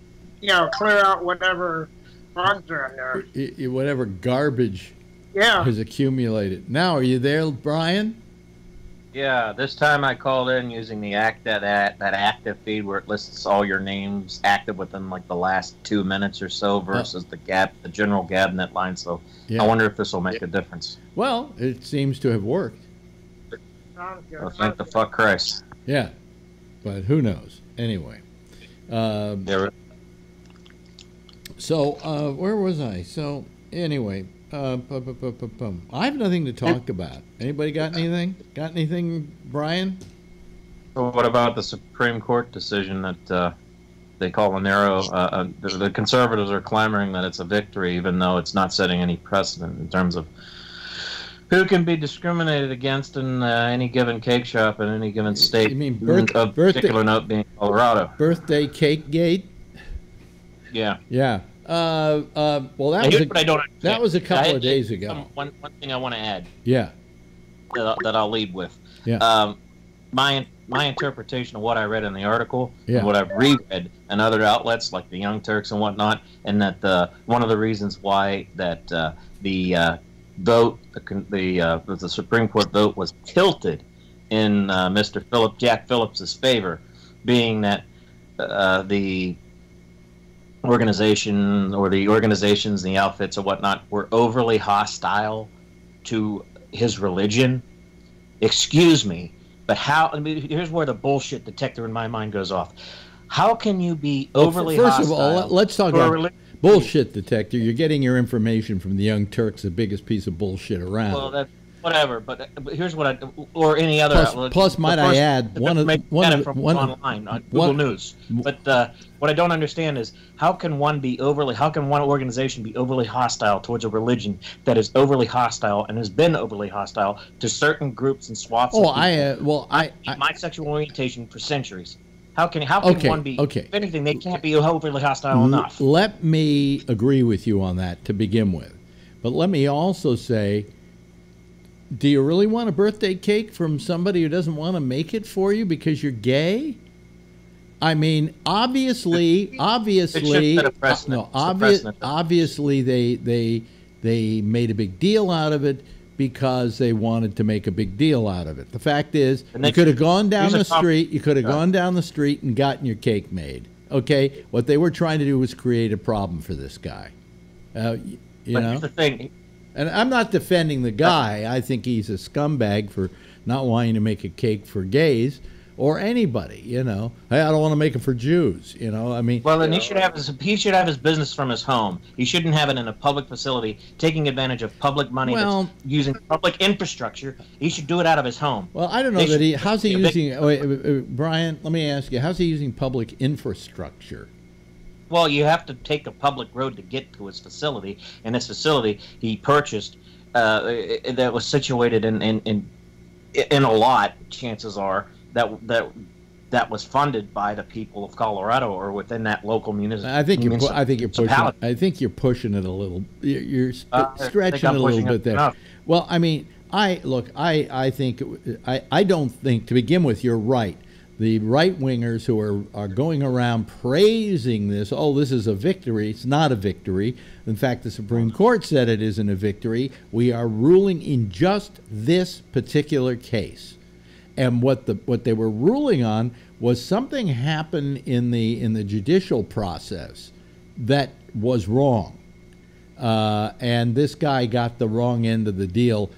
out whatever bugs are in there. Whatever garbage has accumulated. Now, are you there, Brian? Yeah, this time I called in using the that active feed where it lists all your names active within like the last 2 minutes or so versus the general GabNet line. So I wonder if this will make a difference. Well, it seems to have worked. Well, thank the fuck Christ. Yeah, but who knows? Anyway. So where was I? So anyway. I have nothing to talk about. Anybody got anything? Got anything, Brian? So what about the Supreme Court decision that they call Monero? The conservatives are clamoring that it's a victory, even though it's not setting any precedent in terms of who can be discriminated against in any given cake shop in any given state. You mean particular note being Colorado. Birthday cake gate? Yeah. Yeah. Well, that was a couple of days ago. One thing I want to add. Yeah. That I'll lead with. Yeah. My interpretation of what I read in the article, and what I've reread in other outlets like the Young Turks and whatnot, and that one of the reasons why that the vote, the Supreme Court vote was tilted in Jack Phillips's favor, being that the organization or the organizations, the outfits or whatnot were overly hostile to his religion. Excuse me, but how? I mean, here's where the bullshit detector in my mind goes off. How can you be overly hostile? First of all, let's talk about bullshit detector. You're getting your information from the Young Turks, the biggest piece of bullshit around. Well, that's whatever. But here's what or any other. Plus, might I add, one online on Google News. But what I don't understand is how can one organization be overly hostile towards a religion that is overly hostile and has been overly hostile to certain groups and swaths of people? My sexual orientation for centuries. How can one be? Okay. If anything, they can't be overly hostile enough. Let me agree with you on that to begin with, but let me also say, do you really want a birthday cake from somebody who doesn't want to make it for you because you're gay? I mean, obviously, obviously, they made a big deal out of it because they wanted to make a big deal out of it. The fact is, you could have gone down the street. You could have gone down the street and gotten your cake made. Okay, what they were trying to do was create a problem for this guy. Here's the thing. And I'm not defending the guy. I think he's a scumbag for not wanting to make a cake for gays. or anybody, you know. Hey, I don't want to make it for Jews, you know. I mean, well, then he should have his business from his home. He shouldn't have it in a public facility, taking advantage of public money, that's using public infrastructure. He should do it out of his home. Well, I don't know how's he using. Brian, let me ask you, how's he using public infrastructure? Well, you have to take a public road to get to his facility, and this facility he purchased that was situated in a lot. Chances are that was funded by the people of Colorado or within that local municipality. I think you're pushing it a little. You're stretching it a little bit there. Enough. Well, I mean, I don't think, to begin with, you're right. The right-wingers who are going around praising this, oh, this is a victory. It's not a victory. In fact, the Supreme Court said it isn't a victory. We are ruling in just this particular case. And what they were ruling on was something happened in the judicial process that was wrong. And this guy got the wrong end of the deal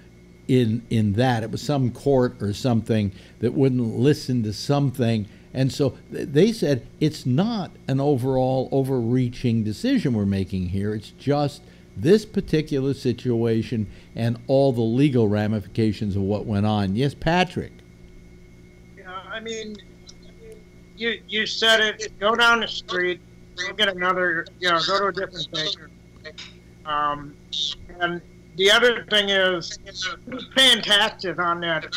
in that. It was some court or something that wouldn't listen to something. And so they said it's not an overall overreaching decision we're making here. It's just this particular situation and all the legal ramifications of what went on. Yes, Patrick. I mean, you said it. Go down the street, go get another. Go to a different baker. And the other thing is, who's paying taxes on that?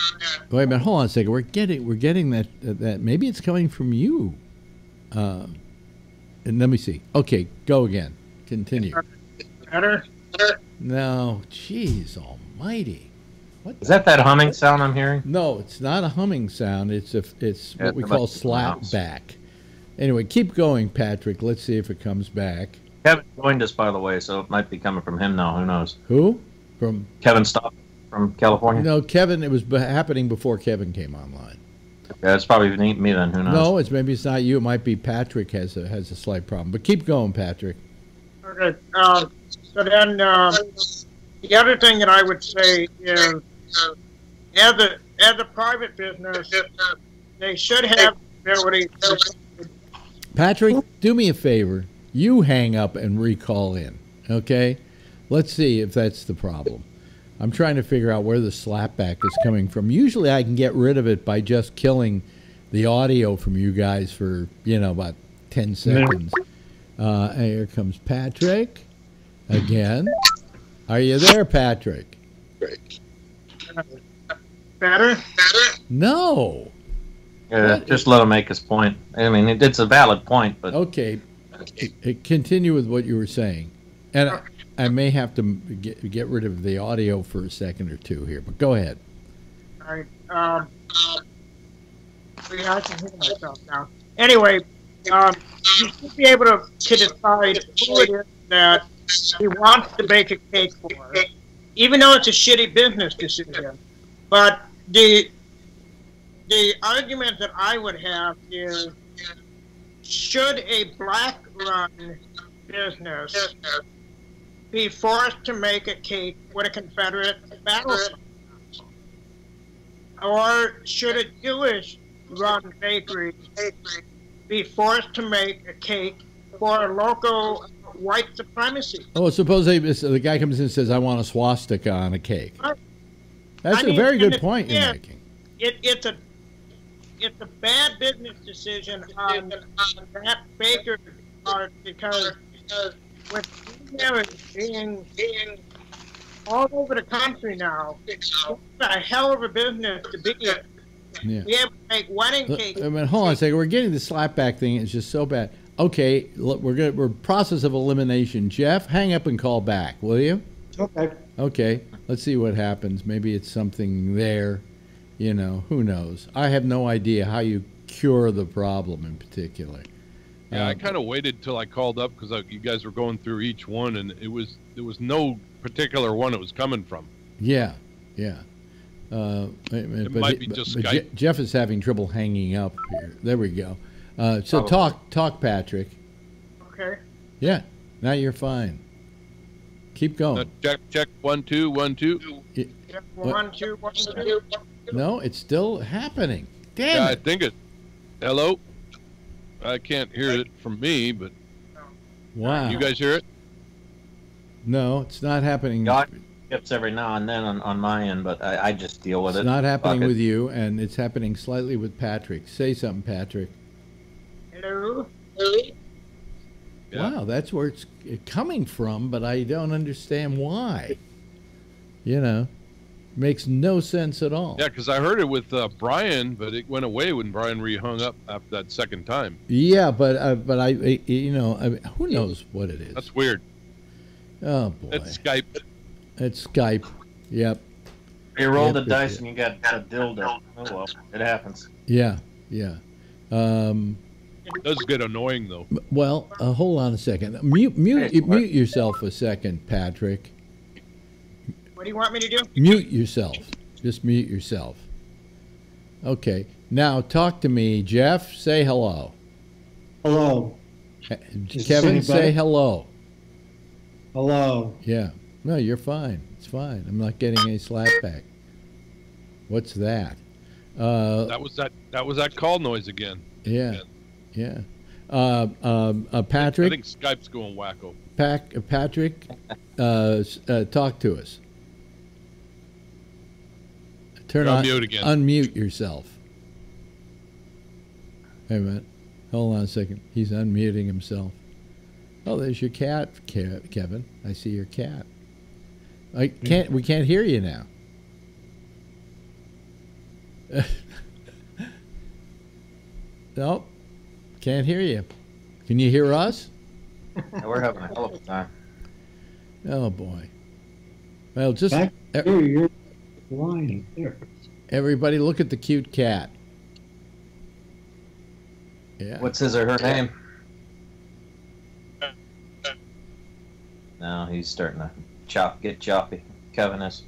Wait a minute, hold on a second. We're getting that. Maybe it's coming from you. And let me see. Okay, go again. Continue. Better? No, jeez almighty. Is that humming sound I'm hearing? No, it's not a humming sound. It's what we call slap back. Anyway, keep going, Patrick. Let's see if it comes back. Kevin joined us, by the way, so it might be coming from him now. Who knows? Who? From Kevin Stock from California? No, Kevin. It was happening before Kevin came online. Yeah, it's probably me then. Who knows? No, maybe it's not you. It might be Patrick has a slight problem. But keep going, Patrick. Okay. So then the other thing that I would say is, as a private business, they should have the ability to... Patrick, do me a favor. You hang up and recall in, okay? Let's see if that's the problem. I'm trying to figure out where the slapback is coming from. Usually I can get rid of it by just killing the audio from you guys for, about 10 seconds. Here comes Patrick again. Are you there, Patrick? Better? No. Just let him make his point. I mean, it's a valid point, but... Okay. Continue with what you were saying. And I may have to get rid of the audio for a second or two here, but go ahead. All right. I can hear myself now. Anyway, you should be able to decide who it is that he wants to bake a cake for, even though it's a shitty business decision. But the argument that I would have is, should a black-run business be forced to make a cake with a Confederate battle flag? Or should a Jewish-run bakery be forced to make a cake for a local white supremacy? Oh, suppose the guy comes in and says, I want a swastika on a cake. That's a very good point you're making. It's a bad business decision on that baker's part, because with being all over the country now, it's a hell of a business to be in. Yeah. Be able to make wedding cakes. I mean, hold on a second. We're getting the slapback thing. It's just so bad. Okay, look, we're process of elimination. Jeff, hang up and call back, will you? Okay. Okay. Let's see what happens. Maybe it's something there. Who knows? I have no idea how you cure the problem in particular. Yeah, I kind of waited till I called up because you guys were going through each one, and there was no particular one it was coming from. Yeah. It might be just Skype. Jeff is having trouble hanging up here. There we go. So talk, Patrick. Okay. Yeah. Now you're fine. Keep going. Check 1 2 1 2. Check 1 2 1 2. No, it's still happening. Damn I it. think it. Hello? I can't hear it from me, but Wow. you guys hear it? No, it's not happening. God skips every now and then on my end, but I just deal with It's it. not happening Fuck it. with you, and it's happening slightly with Patrick. Say something, Patrick. Hello? Yeah. Wow, that's where it's coming from, but I don't understand why. You know, makes no sense at all. Yeah, because I heard it with Brian, but it went away when Brian re-hung up after that second time. Yeah, but you know, who knows what it is? That's weird. Oh boy, It's Skype. It's Skype. Yep. You rolled Yep, the yep, dice yep. and you got a dildo. Oh well, it happens. Yeah, yeah. It does get annoying though. Well, hold on a second. Mute yourself a second, Patrick. What do you want me to do? Mute yourself. Just mute yourself. Okay. Now talk to me, Jeff. Say hello. Hello. Kevin, this say anybody? hello. Hello. Yeah. No, you're fine. It's fine. I'm not getting any slap back. What's that? That was that call noise again. Yeah. Yeah. I Patrick. think Skype's going wacko. Patrick, talk to us. Turn You're on on mute again. Unmute yourself. Wait a minute. Hold on a second. He's unmuting himself. Oh, there's your cat, Kevin. I see your cat. We can't hear you now. Nope. Can't hear you. Can you hear us? Yeah, we're having a hell of a time. Oh boy. Well, just Back here, you're lying there. everybody look at the cute cat. Yeah. What's his or her name? No, he's starting to get choppy. Kevin is.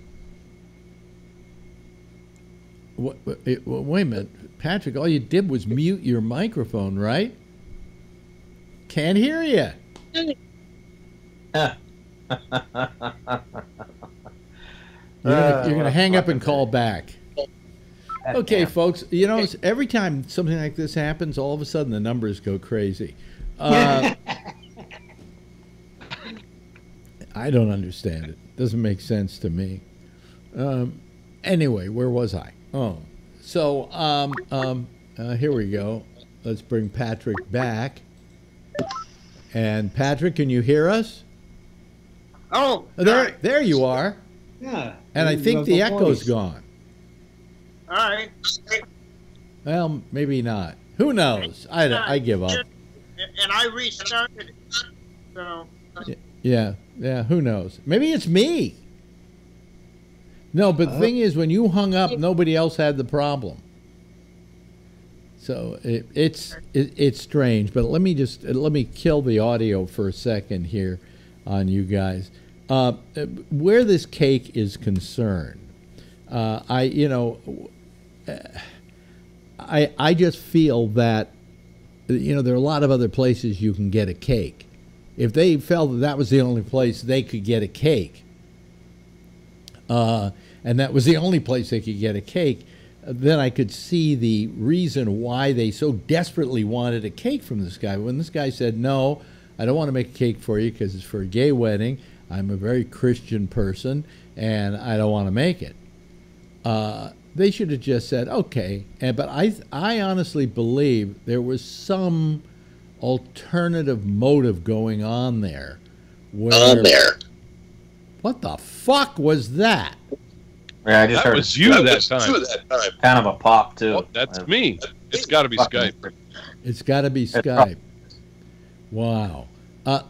Wait a minute, Patrick. All you did was mute your microphone, right? Can't hear you. You're gonna hang up and call back. Okay, folks. You know, every time something like this happens, all of a sudden the numbers go crazy. I don't understand it. Doesn't make sense to me. Anyway, where was I? Oh, so here we go. Let's bring Patrick back. And Patrick, can you hear us? Oh, There you are. Yeah. And I think the echo's voice. gone. all right. Well, maybe not. Who knows? I give up. And I restarted. So Yeah, who knows? Maybe it's me. No, but the thing is, when you hung up, nobody else had the problem. So it's strange. But let me kill the audio for a second here on you guys. Where this cake is concerned, I just feel that there are a lot of other places you can get a cake. If they felt that was the only place they could get a cake, and that was the only place they could get a cake, then I could see the reason why they so desperately wanted a cake from this guy. When this guy said, no, I don't want to make a cake for you because it's for a gay wedding. I'm a very Christian person, and I don't want to make it. They should have just said, okay. But I honestly believe there was some alternative motive going on there. What the fuck was that? Yeah, I just That heard was you that time. kind of a pop too. Oh, that's me. It's got to be Skype. It's got to be Skype. Wow.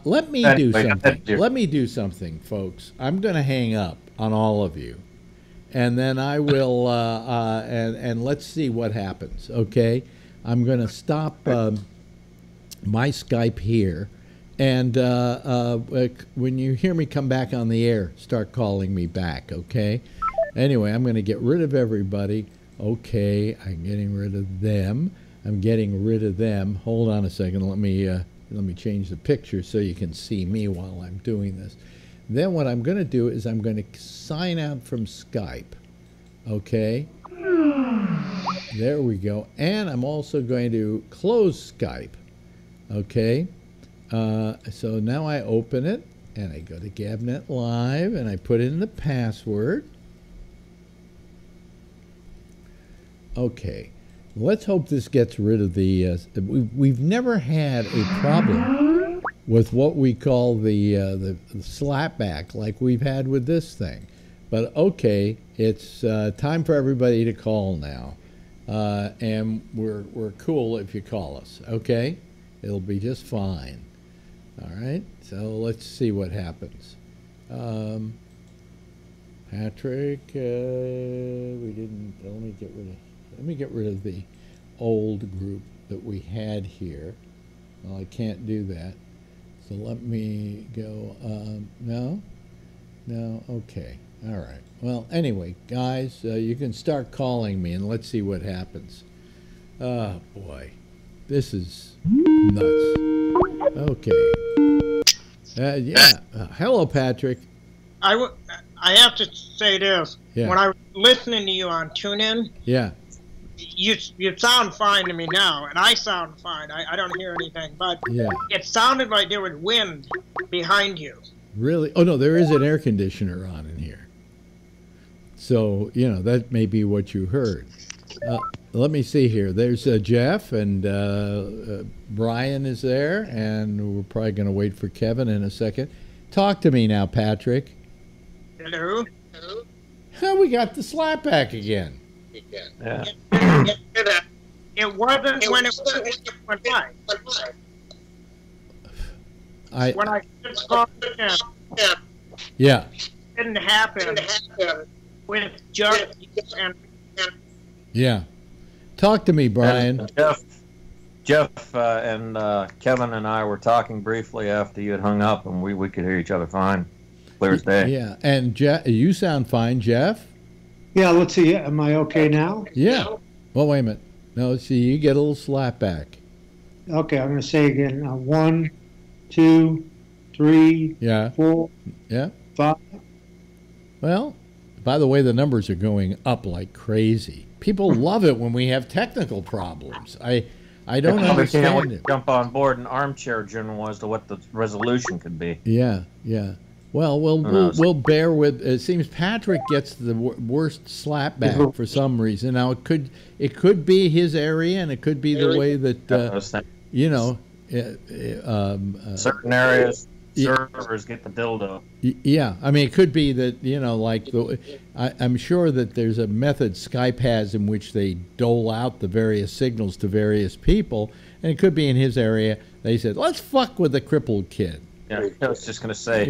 Let me do Anyway, something. dear. Let me do something, folks. I'm going to hang up on all of you, and then I will. And let's see what happens. Okay, I'm going to stop my Skype here, and when you hear me come back on the air, start calling me back. Okay. Anyway, I'm going to get rid of everybody. Okay, I'm getting rid of them. I'm getting rid of them. Hold on a second. Let me change the picture so you can see me while I'm doing this. Then what I'm going to do is I'm going to sign out from Skype. Okay? There we go. And I'm also going to close Skype. Okay. So now I open it and I go to Gabnet Live and I put in the password. Okay. Let's hope this gets rid of the. We've never had a problem with what we call the slapback like we've had with this thing. But okay, it's time for everybody to call now. And we're cool if you call us, okay? It'll be just fine. All right, so let's see what happens. Patrick, we didn't. Let me get rid of the old group that we had here. Well, I can't do that. So let me go. No, okay. All right. Well, anyway, guys, you can start calling me and let's see what happens. Oh, boy. This is nuts. Okay. Yeah. Hello, Patrick. I have to say this. Yeah. When I was listening to you on TuneIn, yeah, you sound fine to me now, and I sound fine. I don't hear anything, but yeah. It sounded like there was wind behind you. Really? Oh, no, there is an air conditioner on in here. So, that may be what you heard. Let me see here. There's Jeff, and Brian is there, and we're probably going to wait for Kevin in a second. Talk to me now, Patrick. Hello? We got the slapback again. Yeah. It wasn't when it went by. When I just called in, yeah. it didn't happen with just and yeah. Talk to me, Brian. Jeff and Kevin and I were talking briefly after you had hung up, and we could hear each other fine. Clear as day. Yeah, and Jeff, you sound fine, Jeff. Yeah, let's see. Am I okay now? Yeah. Well, wait a minute. No, see, you get a little slap back. Okay, I'm going to say again. 1, 2, 3, yeah. 4, yeah. 5. Well, by the way, the numbers are going up like crazy. People love it when we have technical problems. I don't understand it. Jump on board an armchair general as to what the resolution could be. Yeah, yeah. Well, we'll bear with. It seems Patrick gets the worst slapback for some reason. Now it could be his area, and it could be the way that certain areas servers get the dildo. Yeah, I mean it could be that I'm sure that there's a method Skype has in which they dole out the various signals to various people, and it could be in his area. They said, "Let's fuck with the crippled kid." Yeah, I was just gonna say,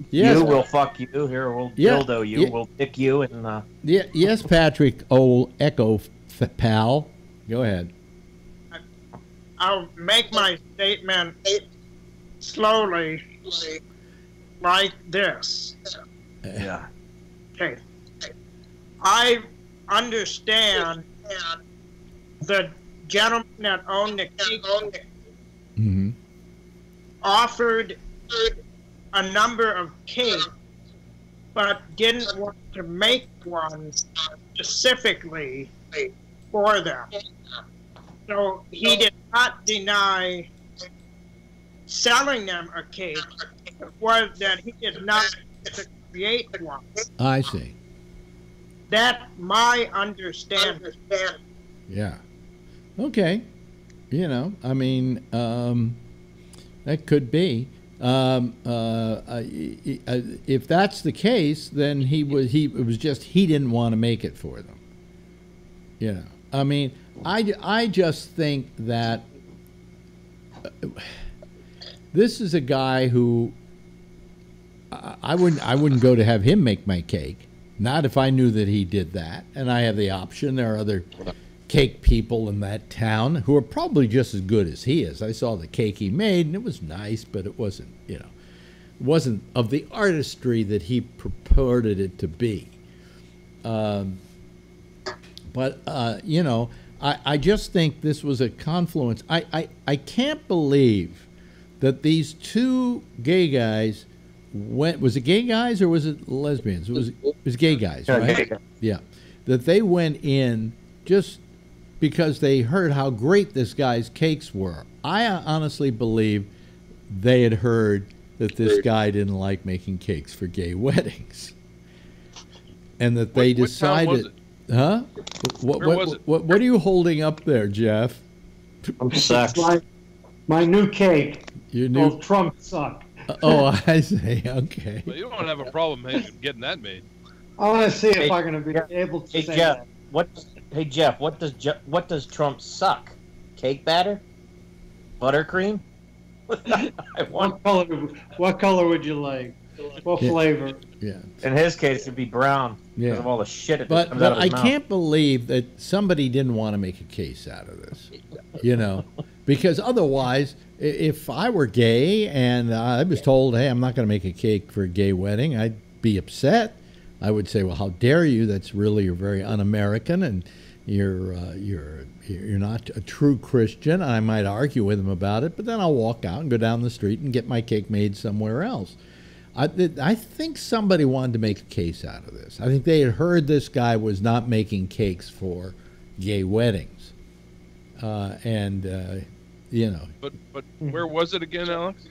yes. You will fuck you. Here we'll dildo you. Yeah. We'll dick you, and yes, Patrick. Old Echo pal, go ahead. I'll make my statement slowly, like this. Yeah. Okay. I understand the gentleman that owned the cake offered a number of cakes, but didn't want to make one specifically for them. So he did not deny selling them a cake. It was that he did not get to create one. I see. That's my understanding. Yeah. Okay. I mean, that could be. If that's the case, then it was just he didn't want to make it for them. I mean, I just think that this is a guy who I wouldn't go to have him make my cake. Not if I knew that he did that, and I have the option. There are other cake people in that town who are probably just as good as he is. I saw the cake he made, and it was nice, but it wasn't, wasn't of the artistry that he purported it to be. I just think this was a confluence. I can't believe that these two gay guys was it gay guys or was it lesbians? It was gay guys, right? Gay guys. Yeah. That they went in just because they heard how great this guy's cakes were. I honestly believe they had heard that this guy didn't like making cakes for gay weddings, and that they decided, huh? What are you holding up there, Jeff? I'm sex. My new cake. Your new Trump suck. Oh, I see. Okay. Well, you don't have a problem getting that made. I want to see if I'm going to be able to say Jeff, that. Hey Jeff, what does Trump suck? Cake batter? Buttercream? What color would you like? What flavor? Yeah. In his case, it'd be brown because of all the shit that comes out But of his I mouth. can't believe that somebody didn't want to make a case out of this. You know, because otherwise, if I were gay and I was told, "Hey, I'm not going to make a cake for a gay wedding," I'd be upset. I would say, "Well, how dare you? That's really very un-American, and you're not a true Christian." I might argue with him about it, but then I'll walk out and go down the street and get my cake made somewhere else. I think somebody wanted to make a case out of this. I think they had heard this guy was not making cakes for gay weddings, you know. But where was it again, Alex?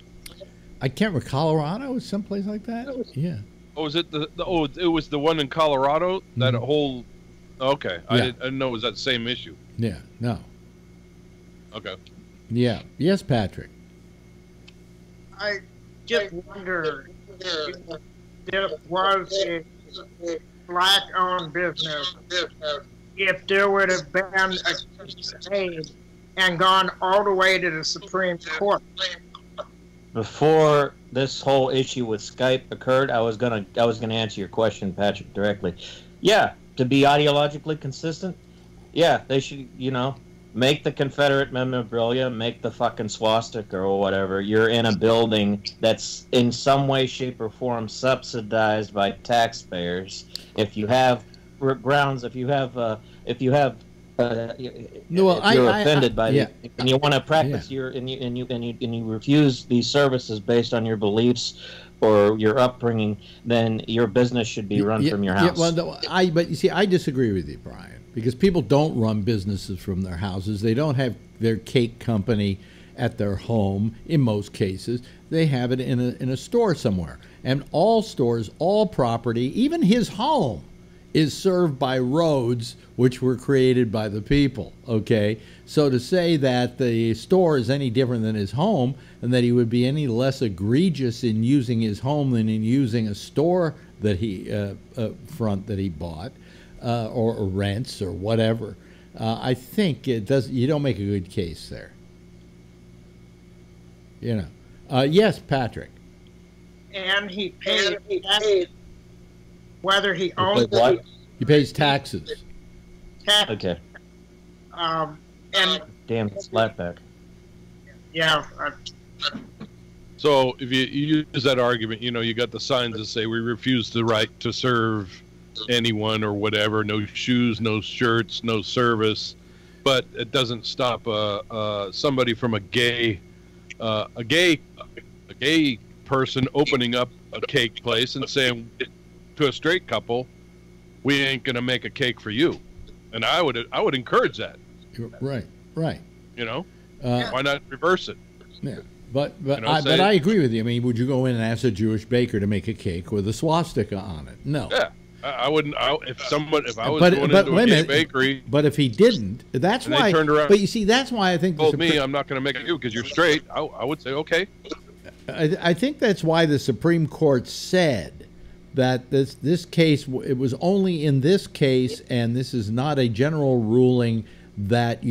I can't remember. Colorado or someplace like that. Yeah. Oh, was it it was the one in Colorado? That whole. Okay, Yeah. I didn't know it was that same issue. Yeah. No. Okay. Yeah. Yes, Patrick. I just wonder if there was a black-owned business, if there would have been a case made and gone all the way to the Supreme Court. Before this whole issue with Skype occurred, I was gonna answer your question, Patrick, directly. Yeah, to be ideologically consistent, yeah, they should, make the Confederate memorabilia, make the fucking swastika or whatever. You're in a building that's in some way, shape, or form subsidized by taxpayers. If you have grounds, if you have if you're offended by it, and you want to practice and you refuse these services based on your beliefs or your upbringing, then your business should be run from your house. But you see, I disagree with you, Brian, because people don't run businesses from their houses. They don't have their cake company at their home. In most cases, they have it in a store somewhere. And all stores, all property, even his home, is served by roads which were created by the people, okay? So to say that the store is any different than his home and that he would be any less egregious in using his home than in using a store that he front that he bought or rents or whatever, I think it does. You don't make a good case there. Yes, Patrick. And he paid whether he owns what? He pays taxes. Okay. And damn, it's flatback. Yeah. So if you use that argument, you got the signs that say we refuse the right to serve anyone or whatever. No shoes, no shirts, no service. But it doesn't stop somebody from a gay person opening up a cake place and saying to a straight couple, "We ain't gonna make a cake for you," and I would encourage that. Right. Why not reverse it? Yeah, but I agree with you. I mean, would you go in and ask a Jewish baker to make a cake with a swastika on it? No. Yeah, I wouldn't. If I was going into a gay bakery, but if he didn't, that's and why. They turned around, but you see, that's why I think told me I'm not going to make it you because you're straight. I would say okay. I think that's why the Supreme Court said that this case, it was only in this case, and this is not a general ruling that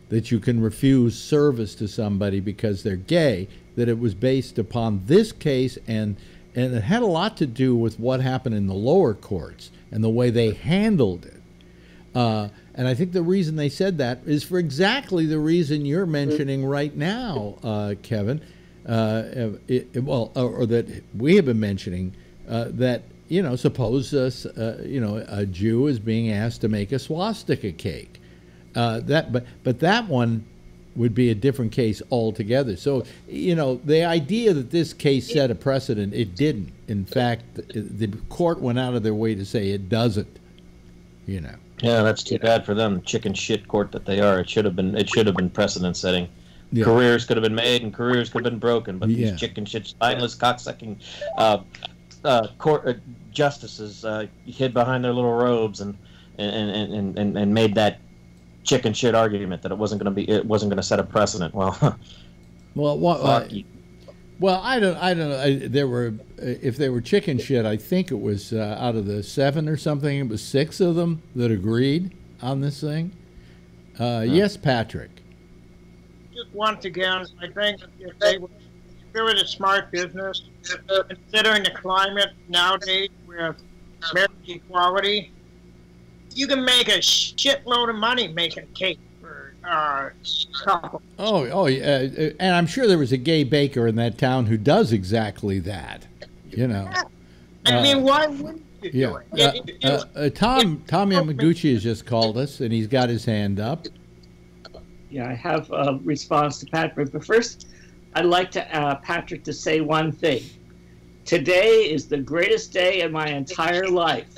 that you can refuse service to somebody because they're gay, that it was based upon this case, and it had a lot to do with what happened in the lower courts and the way they handled it. And I think the reason they said that is for exactly the reason you're mentioning right now, Kevin, or that we have been mentioning, that suppose a Jew is being asked to make a swastika cake, but that one would be a different case altogether. So the idea that this case set a precedent, it didn't. In fact, the court went out of their way to say it doesn't. Yeah, that's too bad for them. Chicken shit court that they are. It should have been. It should have been precedent setting. Yeah. Careers could have been made and careers could have been broken, but these chicken shit, spineless, cocksucking court justices hid behind their little robes and made that chicken shit argument that it wasn't going to set a precedent. Well, well, I don't know. There were, if they were chicken shit, I think it was out of the 7 or something, it was 6 of them that agreed on this thing. Yes, Patrick. Just once again, I think if they were a smart business, considering the climate nowadays with marriage equality, you can make a shitload of money making cake for couple. Oh, yeah, and I'm sure there was a gay baker in that town who does exactly that. You know. I mean, why wouldn't you do it? Tom Yamaguchi has just called us, and he's got his hand up. Yeah, I have a response to Patrick. But first, I'd like to Patrick to say one thing. Today is the greatest day in my entire life.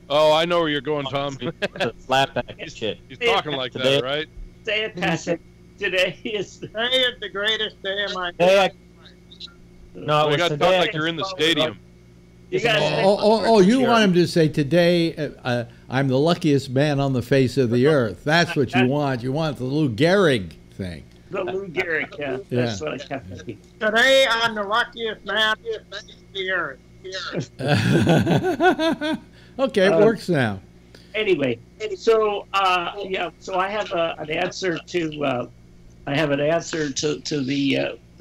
Oh, I know where you're going, Tom. Slapback shit. He's talking like that, right? Say it, Patrick. Today is the greatest day of my life. No, we got to talk like you're in the stadium. You want him to say, today I'm the luckiest man on the face of the earth. That's what you want. You want the Lou Gehrig thing. The Lou Gehrig, yeah. That's what I kept thinking. Today I'm the luckiest man on the earth. Okay, it works now. Anyway, so so I have an answer to the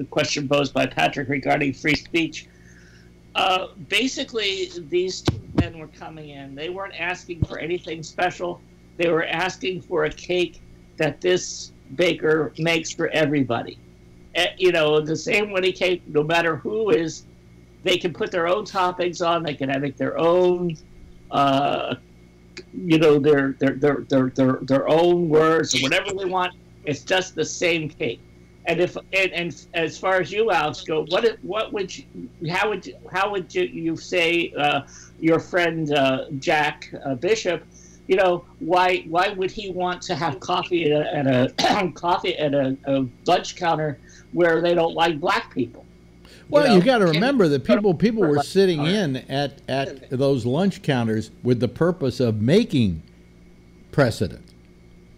question posed by Patrick regarding free speech. Basically, these two men were coming in. They weren't asking for anything special. They were asking for a cake that this baker makes for everybody. The same winning cake, no matter who is. They can put their own toppings on. They can make their own, their own words or whatever they want. It's just the same cake. And and as far as you, Alex, go, how would you say your friend Jack Bishop? Why would he want to have coffee at a lunch counter where they don't like black people? Well, you got to remember that people were sitting in at those lunch counters with the purpose of making precedent,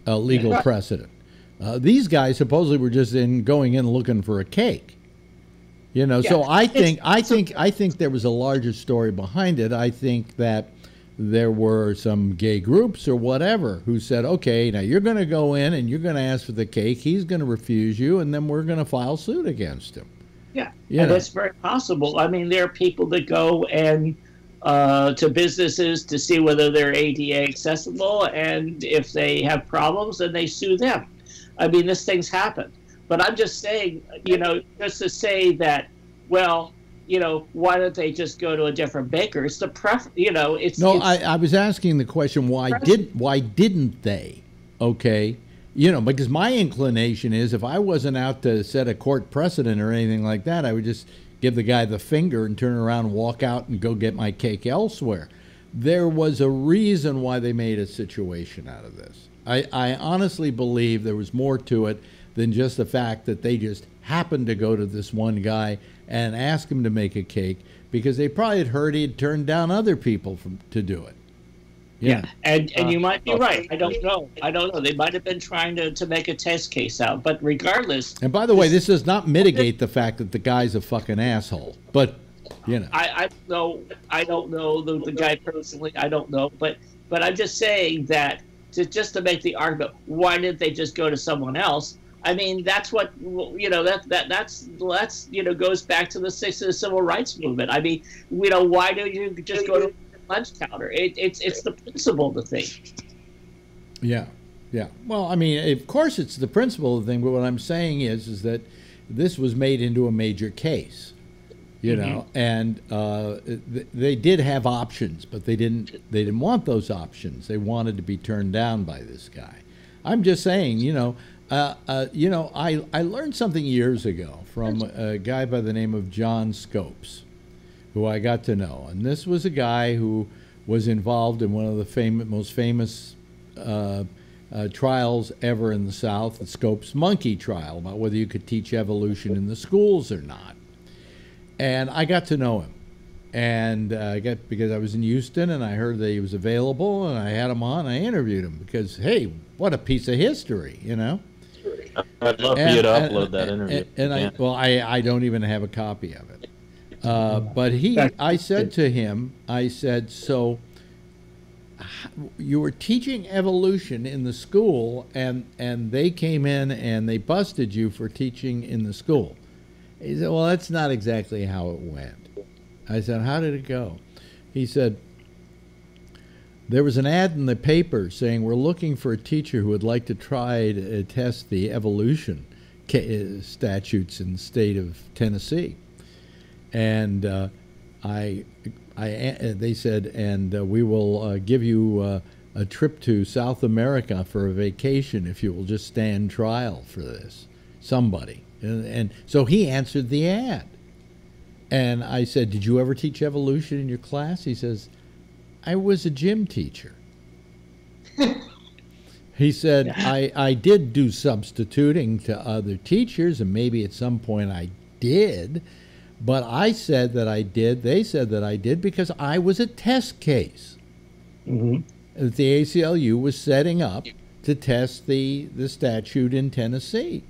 legal precedent. These guys supposedly were just going in looking for a cake. So I think there was a larger story behind it. I think that there were some gay groups or whatever who said, okay, now you're going to go in and you're going to ask for the cake. He's going to refuse you, and then we're going to file suit against him. Yeah, and that's very possible. I mean, there are people that go and to businesses to see whether they're ADA accessible, and if they have problems, then they sue them. I mean, this thing's happened. But I'm just saying, just to say that, well, why don't they just go to a different baker? It's the I was asking the question, why didn't they? Okay. Because my inclination is if I wasn't out to set a court precedent or anything like that, I would just give the guy the finger and turn around and walk out and go get my cake elsewhere. There was a reason why they made a situation out of this. I honestly believe there was more to it than just the fact that they just happened to go to this one guy and ask him to make a cake because they probably had heard he had turned down other people to do it. Yeah, and you might be right. I don't know. They might have been trying to make a test case out. But regardless... And by the way, this does not mitigate the fact that the guy's a fucking asshole. But, I don't know the guy personally. I don't know. But I'm just saying that just to make the argument, why didn't they just go to someone else? I mean, that's what, that's goes back to the civil rights movement. I mean, why don't you just go to lunch counter? It's the principle of the thing. Yeah. Well, I mean, of course it's the principle of the thing, but what I'm saying is that this was made into a major case, and they did have options, but they didn't want those options. They wanted to be turned down by this guy. I'm just saying, I learned something years ago from a guy by the name of John Scopes, who I got to know. And this was a guy who was involved in one of the most famous trials ever in the South, the Scopes monkey trial, about whether you could teach evolution in the schools or not. And I got to know him. And because I was in Houston and I heard that he was available, and I had him on. I interviewed him because, hey, what a piece of history, you know. I'd love for you to upload that interview. I don't even have a copy of it. But I said to him, I said, so you were teaching evolution in the school, and they came in and they busted you for teaching in the school. He said, well, that's not exactly how it went. I said, how did it go? He said, there was an ad in the paper saying we're looking for a teacher who would like to try to test the evolution statutes in the state of Tennessee. And they said, and we will give you a trip to South America for a vacation if you will just stand trial for this, somebody. And so he answered the ad. And I said, did you ever teach evolution in your class? He says, I was a gym teacher. He said, I did do substituting to other teachers, and maybe at some point I did, but I said that I did, they said that I did, because I was a test case that the ACLU was setting up to test the statute in Tennessee.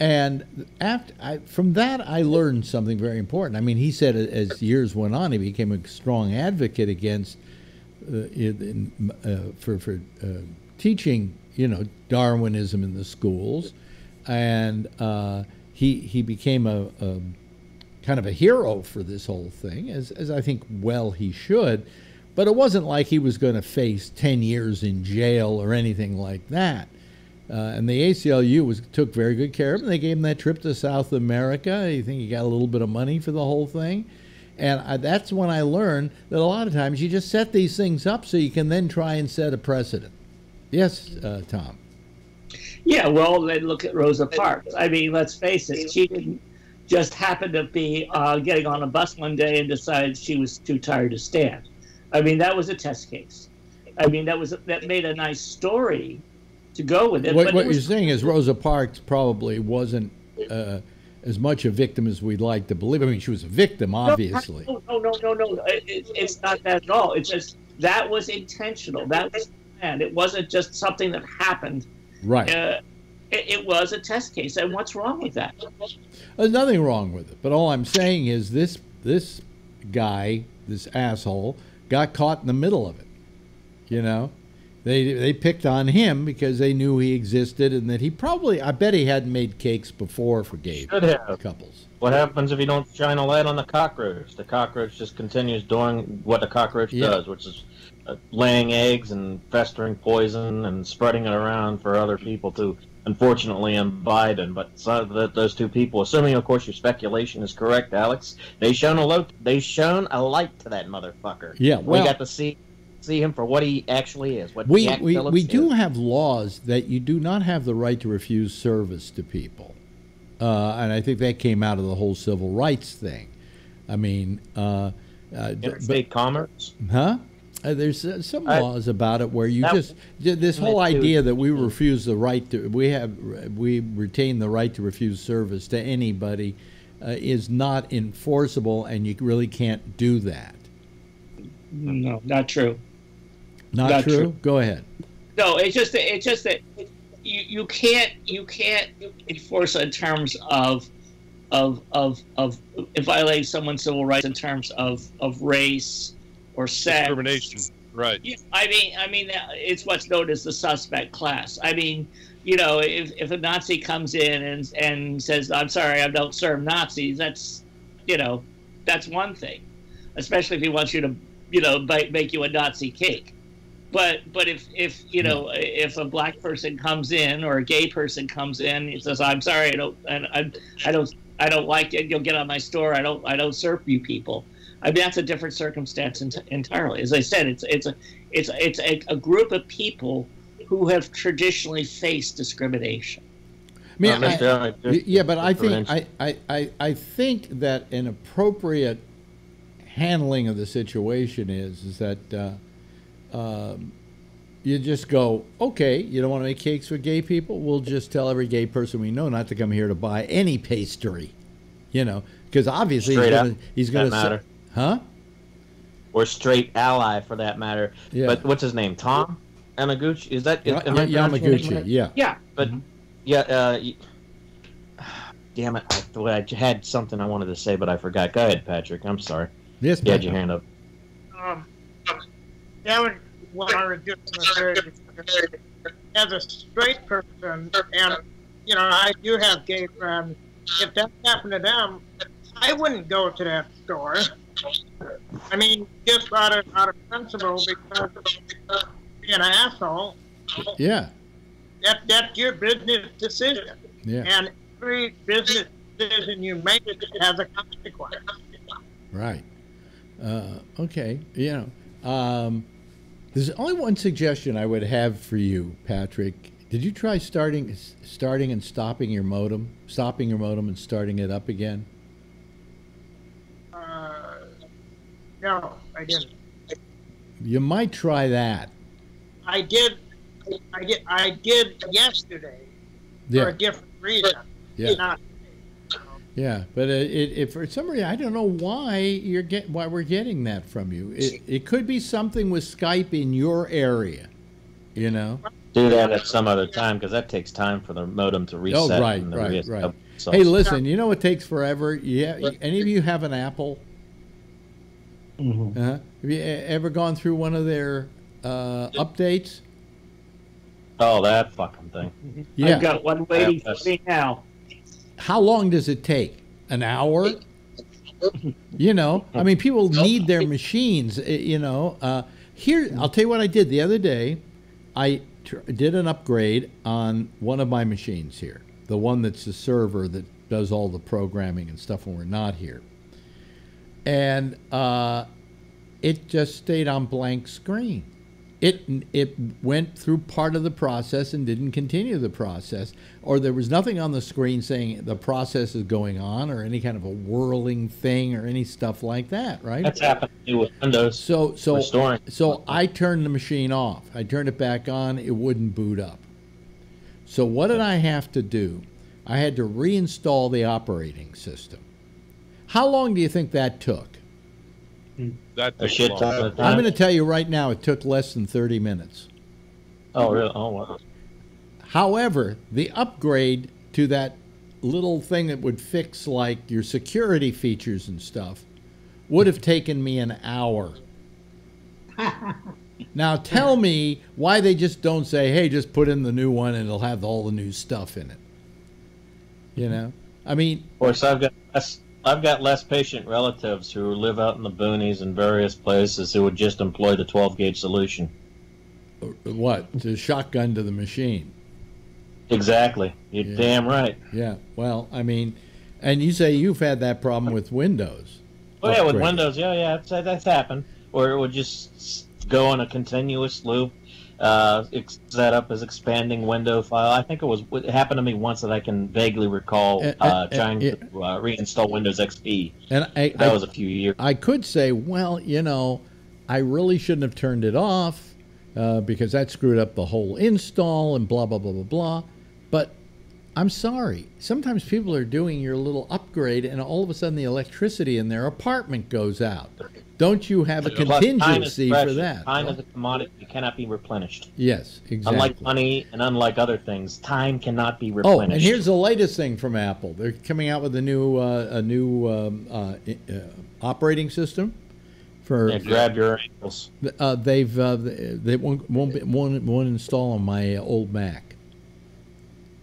And from that, I learned something very important. I mean, he said as years went on, he became a strong advocate against for teaching, Darwinism in the schools, and he became a kind of a hero for this whole thing, as I think well he should. But it wasn't like he was going to face 10 years in jail or anything like that. And the ACLU took very good care of him. They gave him that trip to South America. I think he got a little bit of money for the whole thing. And that's when I learned that a lot of times you just set these things up so you can then try and set a precedent. Yes, Tom. Yeah, well, then look at Rosa Parks. I mean, let's face it, she didn't just happen to be getting on a bus one day and decided she was too tired to stand. I mean, that was a test case. I mean, that made a nice story to go with it. What you're saying is Rosa Parks probably wasn't as much a victim as we'd like to believe. I mean, she was a victim, obviously. No. It's not that at all. It's just that was intentional. That was planned. It wasn't just something that happened. Right. It was a test case. And what's wrong with that? There's nothing wrong with it. But all I'm saying is this guy, this asshole, got caught in the middle of it. They picked on him because they knew he existed, and that he probably, I bet he hadn't made cakes before for gay couples. What happens if you don't shine a light on the cockroach? The cockroach just continues doing what the cockroach does, which is laying eggs and festering poison and spreading it around for other people to, unfortunately, imbibe in. But those two people, assuming, of course, your speculation is correct, Alex, they shone a light to that motherfucker. Yeah, well, we got to see him for what he actually is. We do have laws that you do not have the right to refuse service to people, and I think that came out of the whole civil rights thing. I mean, interstate commerce, huh? There's some laws about it where you this whole idea that we refuse the right to we retain the right to refuse service to anybody is not enforceable, and you really can't do that. No, not true. Not true? Go ahead. No, it's just that you can't enforce in terms of violating someone's civil rights in terms of race or sex. Discrimination, right? Yeah, I mean, it's what's known as the suspect class. I mean, if a Nazi comes in and says, "I'm sorry, I don't serve Nazis," that's one thing, especially if he wants you to make you a Nazi cake. But if a black person comes in or a gay person comes in, he says, "I'm sorry, I don't like it. You'll get on my store. I don't serve you people." I mean, that's a different circumstance entirely. As I said, it's a group of people who have traditionally faced discrimination. But I think I think that an appropriate handling of the situation is that you just go, okay, you don't want to make cakes for gay people? We'll just tell every gay person we know not to come here to buy any pastry, you know, because obviously he's going to matter. Huh? Or straight ally for that matter. Yeah. But what's his name? Tom Yamaguchi? Is that Yamaguchi? Yeah. Yeah. But damn it! I had something I wanted to say, but I forgot. Go ahead, Patrick. I'm sorry. Yes, you had your hand up. That was what I was just going to say. As a straight person, and you know, I do have gay friends. If that happened to them, I wouldn't go to that store. I mean, just out of principle, because being an asshole. Yeah. That's your business decision. Yeah. And every business decision you make has a consequence. Right. Okay. You know, there's only one suggestion I would have for you, Patrick. Did you try starting and stopping your modem and starting it up again? No, I didn't. You might try that. I did yesterday Yeah. for a different reason. Yeah. Not, Yeah, but it for some reason I don't know why we're getting that from you. It could be something with Skype in your area, you know. Do that at some other time because that takes time for the modem to reset. Oh, right, and right. Hey, listen, you know what takes forever? Yeah, any of you have an Apple? Mm-hmm. Have you ever gone through one of their updates? Oh, that fucking thing. Yeah. I've got one waiting for me now. How long does it take? An hour? You know, I mean, people need their machines, you know. Here, I'll tell you what I did the other day. I did an upgrade on one of my machines here, the one that's the server that does all the programming and stuff when we're not here. And it just stayed on blank screen. It went through part of the process and didn't continue the process, or there was nothing on the screen saying the process is going on, or any kind of a whirling thing, or any stuff like that. Right? That's happened to with Windows. So I turned the machine off. I turned it back on. It wouldn't boot up. So what did I have to do? I had to reinstall the operating system. How long do you think that took? That A shit ton of time. I'm going to tell you right now, it took less than 30 minutes. Oh, really? Oh, wow. However, the upgrade to that little thing that would fix like your security features and stuff would have taken me an hour. Now tell me why they just don't say, hey, just put in the new one and it'll have all the new stuff in it. You know? I mean... Of course, I've got less patient relatives who live out in the boonies in various places who would just employ the 12-gauge solution. What? To shotgun to the machine. Exactly. You're damn right. Yeah. Well, I mean, and you say you've had that problem with Windows. Oh, yeah, with Windows. Yeah, that's happened. Or it would just go on a continuous loop, set up as expanding window file. I think it happened to me once that I can vaguely recall trying to reinstall Windows XP. And that was a few years. I could say, well, you know, I really shouldn't have turned it off because that screwed up the whole install and blah, blah, blah, blah, blah. But I'm sorry. Sometimes people are doing your little upgrade and all of a sudden the electricity in their apartment goes out. Don't you have a contingency for that? Time is a commodity. It cannot be replenished. Yes, exactly. Unlike money and unlike other things, time cannot be replenished. Oh, and here's the latest thing from Apple. They're coming out with a new operating system. Grab your ankles. They won't install on my old Mac.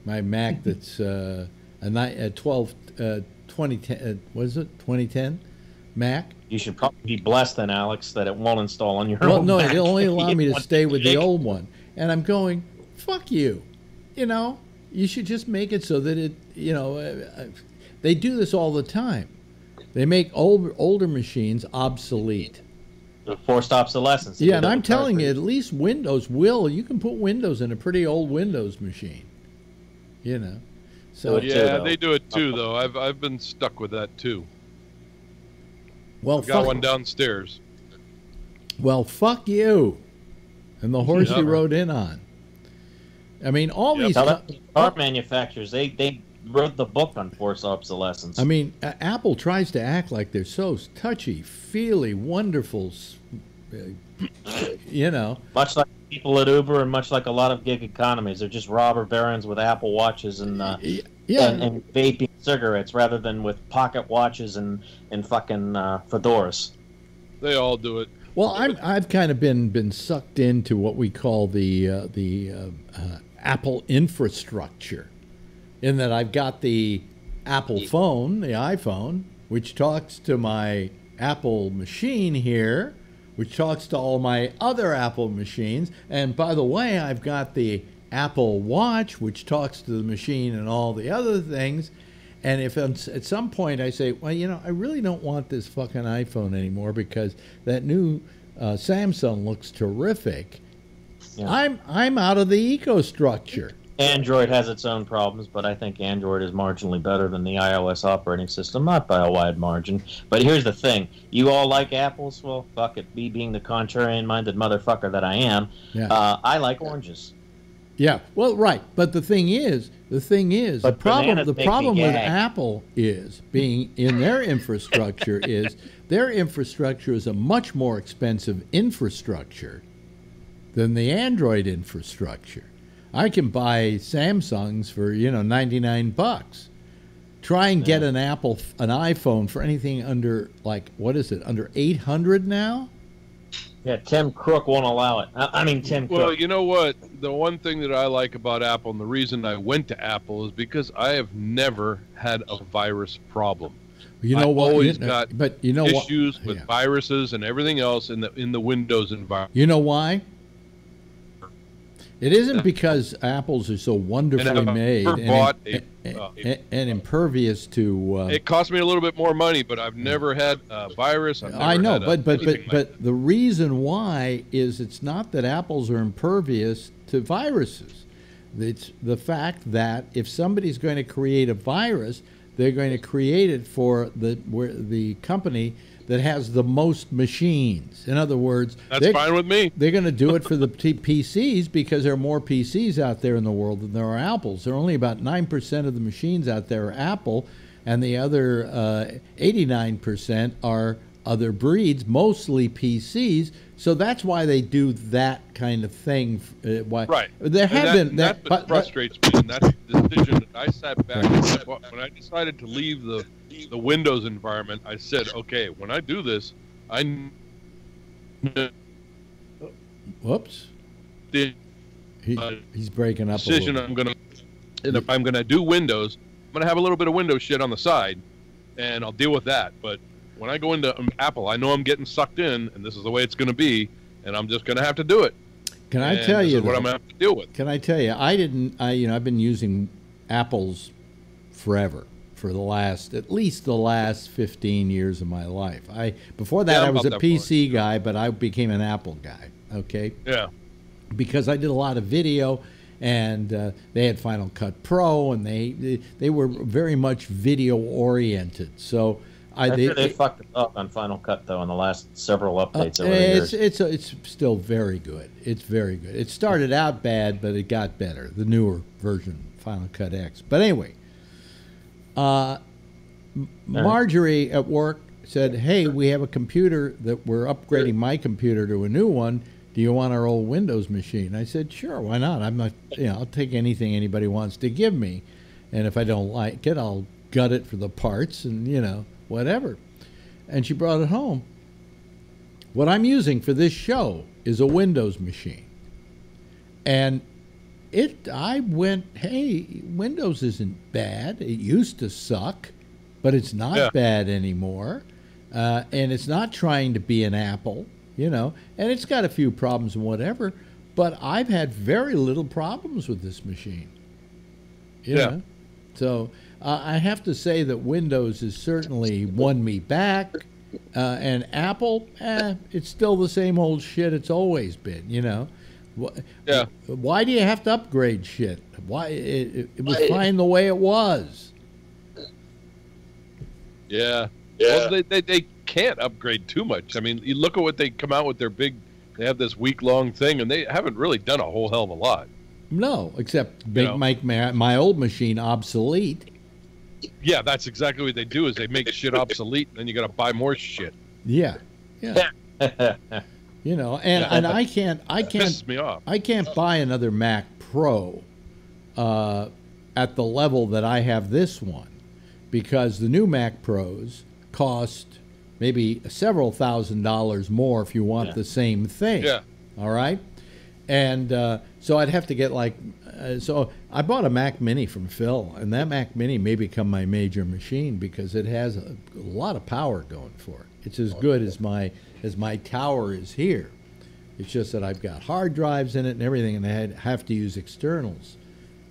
My Mac that's a 2010, what is it? 2010 Mac. You should probably be blessed then, Alex, that it won't install on your own. Well, no, Mac. they only allow me to stay with the old one, and I'm going, fuck you. You know, you should just make it so that it, you know, they do this all the time. They make older machines obsolete. The forced obsolescence. Yeah, and I'm telling you, at least Windows will. You can put Windows in a pretty old Windows machine. You know, so yeah, they do it too, though. I've been stuck with that too. Well, I've got one downstairs. Well, fuck you. And the horse you rode in on. I mean, all these car manufacturers, they wrote the book on forced obsolescence. I mean, Apple tries to act like they're so touchy, feely, wonderful, you know. Much like people at Uber and much like a lot of gig economies. They're just robber barons with Apple watches and vaping cigarettes rather than with pocket watches and fucking fedoras. They all do it. Well, I've kind of been sucked into what we call the Apple infrastructure, in that I've got the Apple phone, the iPhone, which talks to my Apple machine here, which talks to all my other Apple machines. And by the way, I've got the Apple Watch, which talks to the machine and all the other things. And if at some point I say, well, you know, I really don't want this fucking iPhone anymore because that new Samsung looks terrific, I'm out of the ecostructure. Android has its own problems, but I think Android is marginally better than the iOS operating system, not by a wide margin. But here's the thing. You all like apples? Well, fuck it. Me being the contrarian-minded motherfucker that I am, I like oranges. Yeah, well, right. But the thing is, the problem with Apple is being in their infrastructure is their infrastructure is a much more expensive infrastructure than the Android infrastructure. I can buy Samsungs for, you know, $99. Try and get an iPhone for anything under, like, what is it, under $800 now? Yeah, Tim Cook won't allow it. I mean, Tim Cook. Well, you know what? The one thing that I like about Apple, and the reason I went to Apple, is because I have never had a virus problem. You know what? Always got issues with viruses and everything else in the Windows environment. You know why? It isn't because apples are so wonderfully made and impervious to. It cost me a little bit more money, but I've never had a virus. I know, but the reason why is it's not that apples are impervious to viruses. It's the fact that if somebody's going to create a virus, they're going to create it for the company that has the most machines. In other words, that's fine with me. They're going to do it for the PCs because there are more PCs out there in the world than there are apples. There are only about 9% of the machines out there are Apple, and the other 89% are other breeds, mostly PCs. So that's why they do that kind of thing. Right. That's what frustrates me, and that's the decision that I sat back and when I decided to leave the Windows environment. I said, okay, when I do this, whoops. He's breaking up. Decision I'm gonna, and if I'm gonna do Windows, I'm gonna have a little bit of Windows shit on the side, and I'll deal with that. But when I go into Apple, I know I'm getting sucked in, and this is the way it's going to be, and I'm just going to have to do it. Can I tell you what I'm going to have to deal with? Can I tell you? I've been using Apples forever, for at least the last 15 years of my life. Before that I was a PC guy, but I became an Apple guy. Okay. Yeah. Because I did a lot of video. And they had Final Cut Pro, and they were very much video oriented. So they fucked it up on Final Cut though in the last several updates over the years. It's still very good. It's very good. It started out bad, but it got better. The newer version, Final Cut X. But anyway, Marjorie at work said, "Hey, we have a computer that we're upgrading my computer to a new one. Do you want our old Windows machine?" I said, "Sure, why not? I'm not, I'll take anything anybody wants to give me, and if I don't like it, I'll gut it for the parts and whatever." And she brought it home. What I'm using for this show is a Windows machine, and I went, hey, Windows isn't bad. It used to suck, but it's not bad anymore, and it's not trying to be an Apple. And it's got a few problems and whatever, but I've had very little problems with this machine. You know? So I have to say that Windows has certainly won me back, and Apple, it's still the same old shit it's always been, Yeah. Why do you have to upgrade shit? Why it was fine the way it was. Yeah. Well, they can't upgrade too much. I mean, you look at what they come out with their big. They have this week-long thing, and they haven't really done a whole hell of a lot. No, except make my old machine obsolete. Yeah, that's exactly what they do. Is they make shit obsolete, and then you got to buy more shit. Yeah. You know, and I can't pisses me off. I can't buy another Mac Pro at the level that I have this one, because the new Mac Pros cost maybe several $1,000s more if you want the same thing. Yeah. All right. And so I'd have to get like, so I bought a Mac Mini from Phil, and that Mac Mini may become my major machine because it has a lot of power going for it. It's as good as my tower is here. It's just that I've got hard drives in it and everything, and I have to use externals.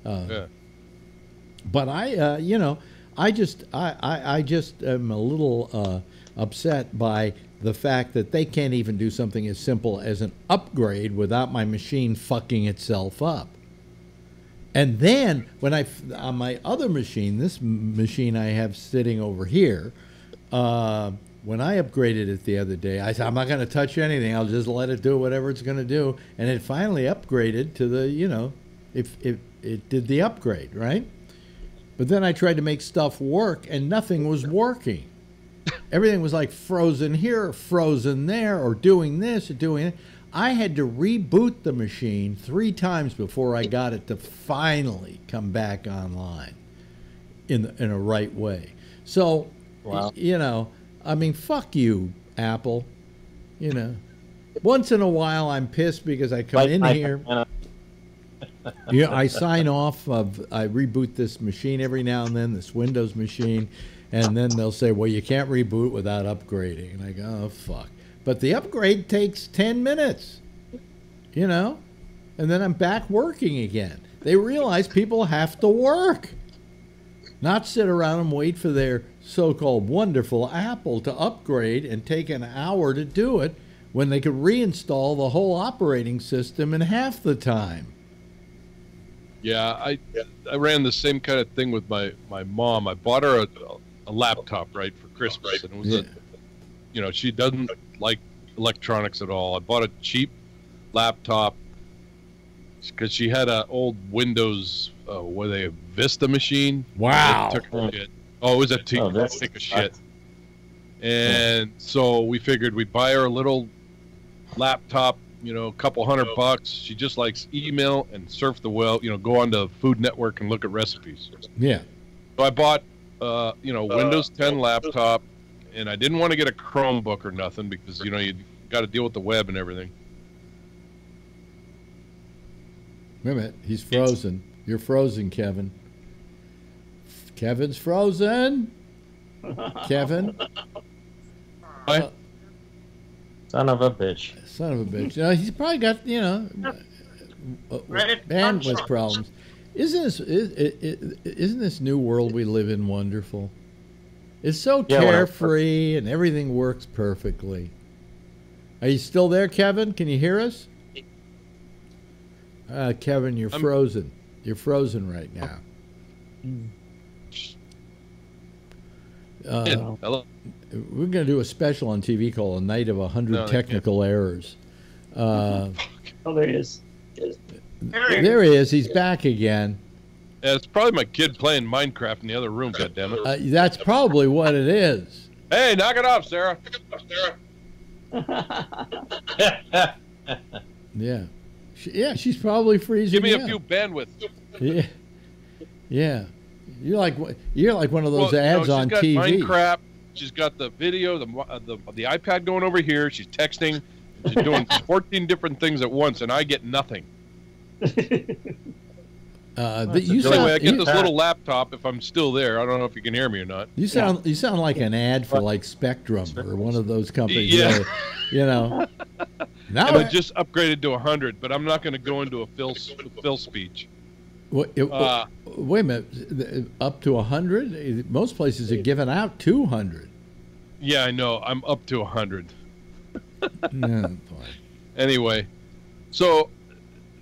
But I, you know, I just am a little upset by the fact that they can't even do something as simple as an upgrade without my machine fucking itself up. And then when on my other machine, this machine I have sitting over here, when I upgraded it the other day, I said, I'm not going to touch anything. I'll just let it do whatever it's going to do. And it finally upgraded to the, you know, it did the upgrade, right? But then I tried to make stuff work, and nothing was working. Everything was like frozen here, or frozen there, or doing this, or doing that. I had to reboot the machine 3 times before I got it to finally come back online in a right way. So, you know, I mean, fuck you, Apple. You know, once in a while I'm pissed because I come in here. Yeah, I sign off I reboot this machine every now and then, this Windows machine, and then they'll say, well, you can't reboot without upgrading. And I go, oh, fuck. But the upgrade takes 10 minutes, you know, and then I'm back working again. They realize people have to work, not sit around and wait for their so-called wonderful Apple to upgrade and take an hour to do it when they could reinstall the whole operating system in half the time. Yeah, I ran the same kind of thing with my mom. I bought her a laptop, right, for Christmas, and it was you know, she doesn't like electronics at all. I bought a cheap laptop because she had an old Windows, a Vista machine. Wow. It was a take a shit. And so we figured we'd buy her a little laptop, you know, a couple $100. She just likes email and surf the web, you know, go on to Food Network and look at recipes. Yeah. So I bought, you know, Windows 10 laptop, and I didn't want to get a Chromebook or nothing because, you know, you got to deal with the web and everything. Wait a minute. He's frozen. You're frozen, Kevin. Kevin's frozen. Kevin. Son of a bitch. Son of a bitch. You know, he's probably got, you know, bandwidth problems. Isn't this new world we live in wonderful? It's so carefree and everything works perfectly. Are you still there, Kevin? Can you hear us? Kevin, you're frozen. You're frozen right now. Hello. We're going to do a special on TV called A Night of 100 Technical Errors. Oh, there he is. There he is. He's back again. Yeah, it's probably my kid playing Minecraft in the other room, goddammit. That's probably what it is. Hey, knock it off, Sarah. Yeah. She's probably freezing. Give me a few bandwidth. Yeah. Yeah. You're like one of those ads on TV. She's got Minecraft. She's got the video, the iPad going over here. She's texting. She's doing 14 different things at once, and I get nothing. Anyway, I get this little laptop if I'm still there. I don't know if you can hear me or not. You sound like an ad for like Spectrum or one of those companies. Yeah. You know. Now I just upgraded to 100, but I'm not going to go into a Phil speech. Wait a minute. Up to 100? Most places are giving out 200. Yeah, I know. I'm up to 100. Yeah, anyway, so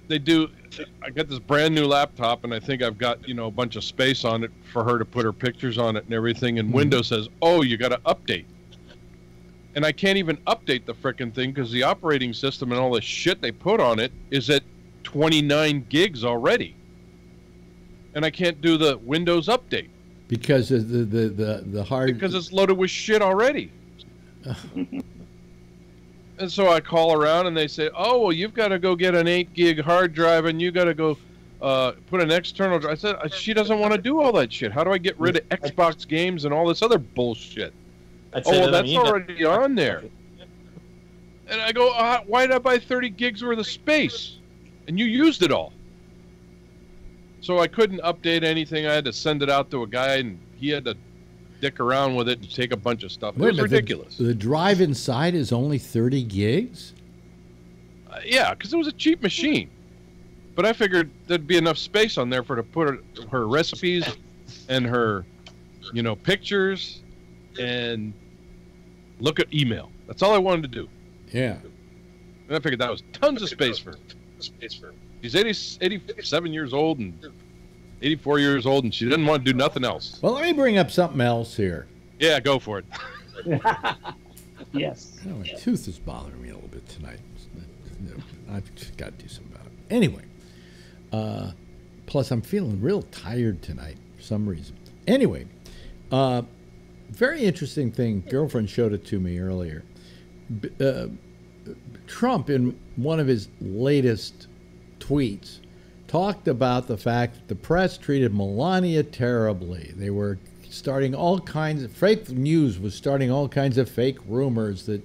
they do. I got this brand new laptop, and I think I've got, you know, a bunch of space on it for her to put her pictures on it and everything. And Windows says, "Oh, you got to update." and I can't even update the frickin' thing because the operating system and all the shit they put on it is at 29 gigs already, and I can't do the Windows update because of the hard, because it's loaded with shit already. And so I call around and they say, "Oh, well, you've got to go get an 8 gig hard drive and you got to go put an external drive." I said, "She doesn't want to do all that shit. How do I get rid of Xbox games and all this other bullshit?" Oh, well, that's already on there. And I go, "Why did I buy 30 gigs worth of space? And you used it all." So I couldn't update anything. I had to send it out to a guy, and he had to dick around with it and take a bunch of stuff. It was ridiculous. The drive inside is only 30 gigs? Yeah, because it was a cheap machine. But I figured there'd be enough space on there for her to put her recipes and her, pictures and look at email. That's all I wanted to do. Yeah. And I figured that was tons of space for her. She's 87 years old and 84 years old, and she didn't want to do nothing else. Well, let me bring up something else here. Yeah, go for it. Yes. Oh, my tooth is bothering me a little bit tonight. I've just got to do something about it. Anyway, plus I'm feeling real tired tonight for some reason. Anyway, very interesting thing. Girlfriend showed it to me earlier. Trump, in one of his latest tweets, talked about the fact that the press treated Melania terribly. They were starting all kinds of fake news, was starting all kinds of fake rumors that,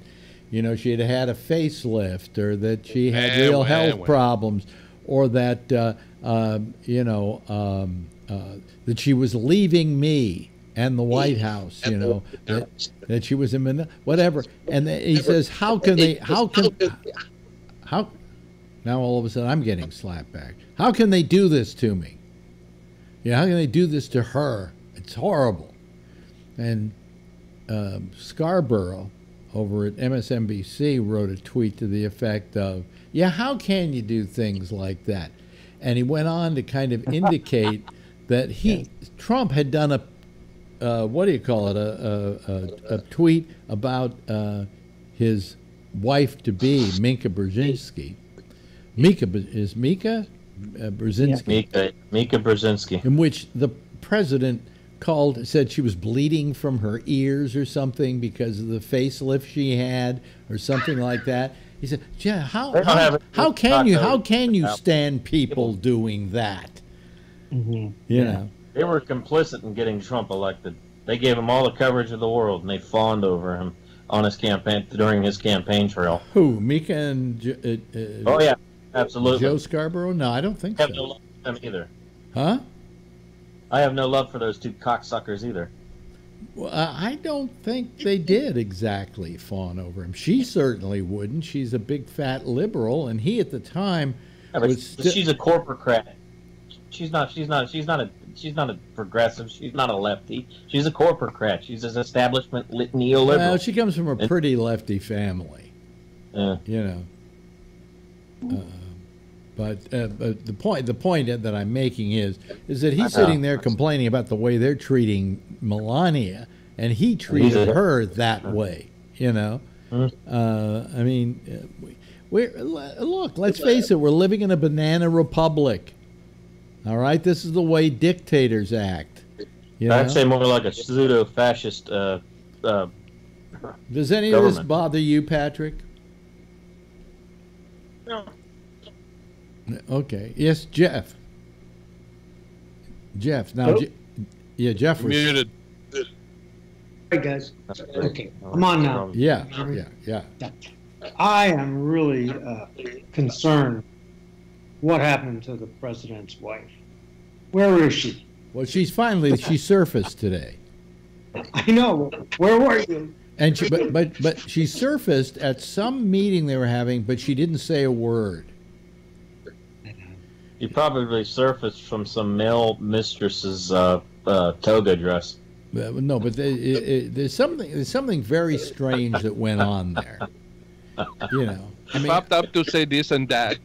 she had had a facelift, or that she had real health problems, or that, that she was leaving me and the White House, that she was in whatever. And he says, how now all of a sudden I'm getting slapped back. How can they do this to me? How can they do this to her? It's horrible. And Scarborough over at MSNBC wrote a tweet to the effect of, how can you do things like that? And he went on to kind of indicate that Trump had done a tweet about his wife-to-be, Mika Brzezinski. Mika Brzezinski. In which the president said she was bleeding from her ears or something because of the facelift she had or something like that. He said, how can you stand people doing that? Mm-hmm. They were complicit in getting Trump elected. They gave him all the coverage of the world, and they fawned over him on his campaign during his campaign trail. Who, Mika and oh yeah, absolutely. Joe Scarborough? No, I don't think I have no love for them either. Huh? I have no love for those two cocksuckers either. Well, I don't think they did exactly fawn over him. She certainly wouldn't. She's a big fat liberal, and he at the time was. She's a corporate. She's not a progressive. She's not a lefty. She's a corporate. She's an establishment neoliberal. Well, she comes from a pretty lefty family. But the point that I'm making is that he's sitting there complaining about the way they're treating Melania, and he treated her that way. I mean, look. Let's face it. We're living in a banana republic. All right, this is the way dictators act. I'd say more like a pseudo-fascist. Does any of this bother you, Patrick? No. Okay. Yes, Jeff. Jeff. Now, Jeff was muted. Hey guys. Okay, I'm on now. Yeah. I am really concerned. What happened to the president's wife? Where is she? Well, she surfaced today. I know. Where were you? And but she surfaced at some meeting they were having, but she didn't say a word. You probably surfaced from some male mistress's toga dress. No, but there's something very strange that went on there. I mean, popped up to say this and that.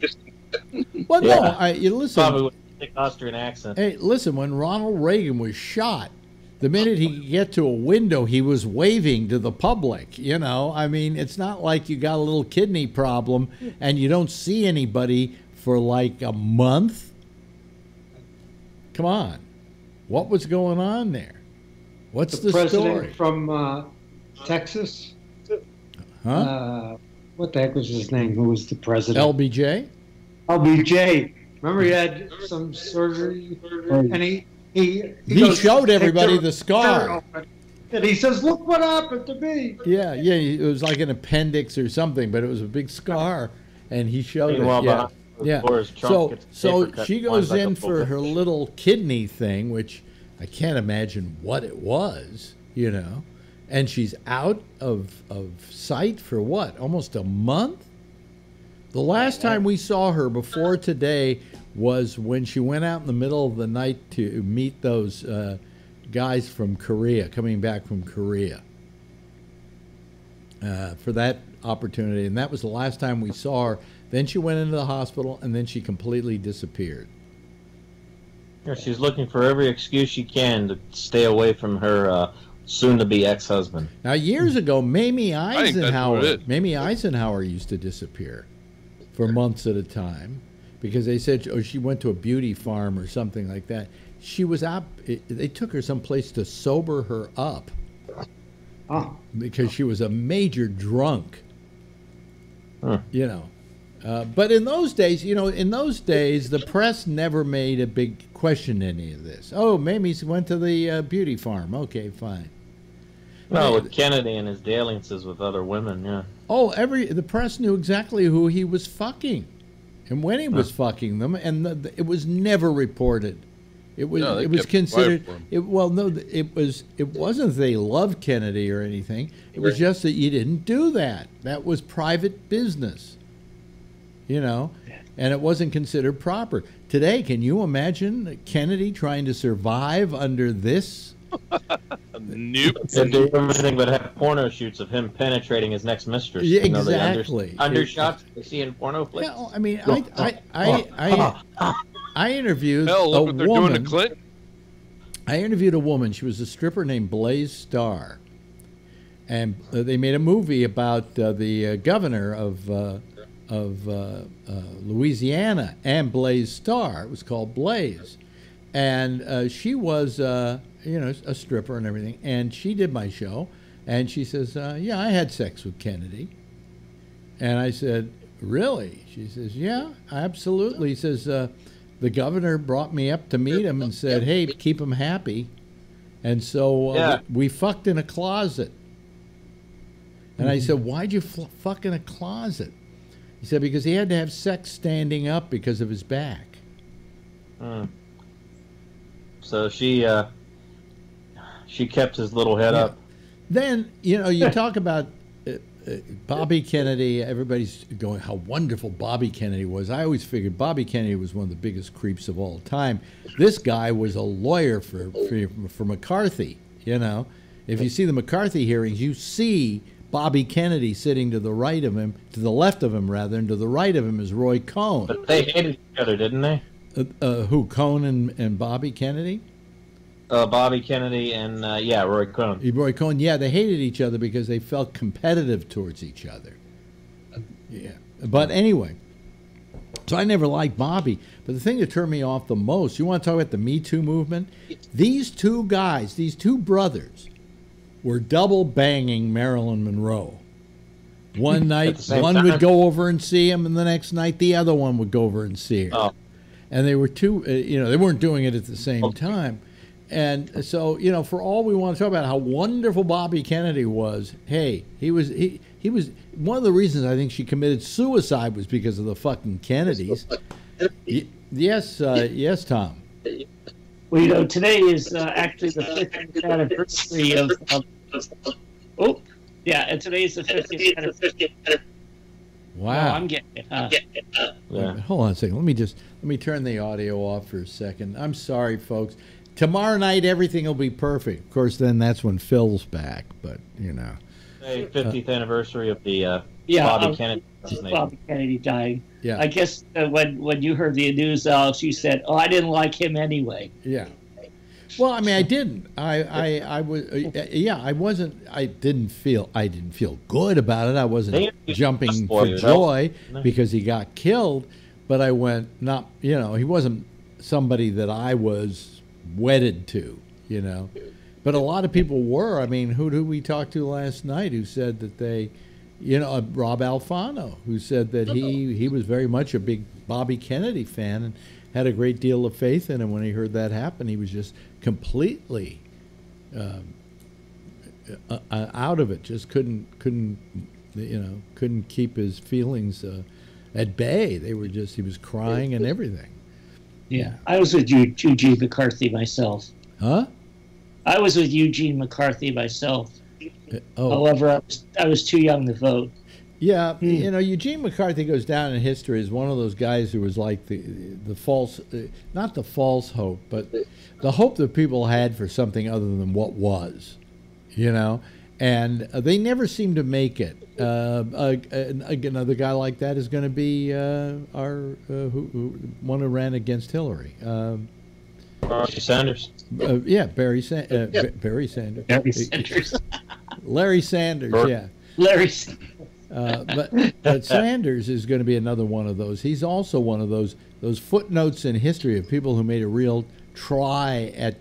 Well, no, you listen. Probably with a thick Austrian accent. Hey, listen, when Ronald Reagan was shot, The minute he could get to a window, he was waving to the public. You know, I mean, it's not like you got a little kidney problem and you don't see anybody for like a month. Come on. What was going on there? What's the president story? From Texas? Huh? What the heck was his name? Who was the president? LBJ? LBJ. Remember he had some surgery and he showed everybody the scar. And he says, "Look what happened to me." Yeah, it was like an appendix or something, but it was a big scar, and he showed it. Yeah. So she goes in for her little kidney thing, which I can't imagine what it was, you know, and she's out of sight for what? Almost a month? The last time we saw her before today was when she went out in the middle of the night to meet those guys from Korea, coming back from Korea, for that opportunity. And that was the last time we saw her. Then she went into the hospital, and then she completely disappeared. Yeah, she's looking for every excuse she can to stay away from her soon-to-be ex-husband. Now, years ago, Mamie Eisenhower used to disappear for months at a time, because they said she went to a beauty farm or something like that. She was out. They took her someplace to sober her up because she was a major drunk. You know. But in those days, the press never made a big question any of this. Oh, Mamie went to the beauty farm. Okay, fine. No, with Kennedy and his dalliances with other women, yeah. Oh, the press knew exactly who he was fucking and when he was fucking them, and it was never reported. It was considered. It wasn't they loved Kennedy or anything. It was just that you didn't do that. That was private business. You know, and it wasn't considered proper. Today, can you imagine Kennedy trying to survive under this? Nope. They do everything but have porno shoots of him penetrating his next mistress. Yeah, exactly. Undershots you see in porno flicks. Yeah, I mean, I interviewed a woman. They're doing to Clinton. I interviewed a woman. She was a stripper named Blaze Starr, and they made a movie about the governor of Louisiana and Blaze Starr. It was called Blaze, and she was a stripper and everything. And she did my show, and she says, "Yeah, I had sex with Kennedy." And I said, "Really?" She says, "Yeah, absolutely." He says, "The governor brought me up to meet him and said, 'Hey, keep him happy,' and so we fucked in a closet." And I said, "Why'd you fuck in a closet?" He said, because he had to have sex standing up because of his back. So she kept his little head up. Then, you talk about Bobby Kennedy. Everybody's going, how wonderful Bobby Kennedy was. I always figured Bobby Kennedy was one of the biggest creeps of all time. This guy was a lawyer for McCarthy, If you see the McCarthy hearings, you see Bobby Kennedy sitting to the right of him, to the left of him rather, and to the right of him is Roy Cohn. But they hated each other, didn't they? Who, Cohn and Bobby Kennedy? Bobby Kennedy and Roy Cohn. Roy Cohn, yeah, they hated each other because they felt competitive towards each other. Yeah, but anyway, so I never liked Bobby. But the thing that turned me off the most, you want to talk about the Me Too movement? These two guys, these two brothers, were double banging Marilyn Monroe. One night, one would go over and see him, and the next night, the other one would go over and see her. Oh. And they were two, they weren't doing it at the same time. And so, for all we want to talk about how wonderful Bobby Kennedy was, hey, he was one of the reasons I think she committed suicide was because of the fucking Kennedys. Yes, Tom. Well, today is actually the 50th anniversary of. And today is the 50th anniversary. Wow. No, I'm getting it. Yeah. Hold on a second. Let me turn the audio off for a second. I'm sorry, folks. Tomorrow night everything will be perfect. Of course, then that's when Phil's back. But Hey, 50th anniversary of the Bobby Kennedy. Bobby Kennedy dying. Yeah. I guess when you heard the news, Alex, you said, "Oh, I didn't like him anyway." Yeah. Well, I mean, I didn't. I was, yeah, I wasn't. I didn't feel good about it. I wasn't jumping for joy because he got killed, but I went, not, you know, he wasn't somebody that I was wedded to, you know. But a lot of people were. I mean, who did we talk to last night who said that they, you know, Rob Alfano, who said that he was very much a big Bobby Kennedy fan and had a great deal of faith in him. When he heard that happen, he was just completely out of it. Just couldn't keep his feelings at bay. They were just, he was crying and everything. Yeah, I was with Eugene McCarthy myself. Huh? I was with Eugene McCarthy myself. Oh. However, I was too young to vote. Yeah, you know, Eugene McCarthy goes down in history as one of those guys who was like the false, not the false hope, but the hope that people had for something other than what was, you know, and they never seem to make it. Another guy like that is going to be one who ran against Hillary. Sanders. Yeah, Barry Sanders. Barry Sanders. Larry Sanders, yeah. Larry. But Sanders is going to be another one of those. He's also one of those footnotes in history of people who made a real try at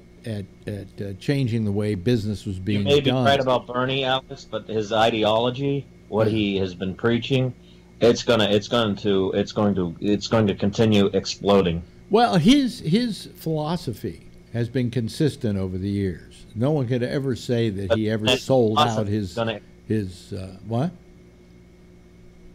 changing the way business was being done. You may be right about Bernie, Alex, but his ideology, what he has been preaching, it's going to continue exploding. Well, his philosophy has been consistent over the years. No one could ever say that he ever sold out his what?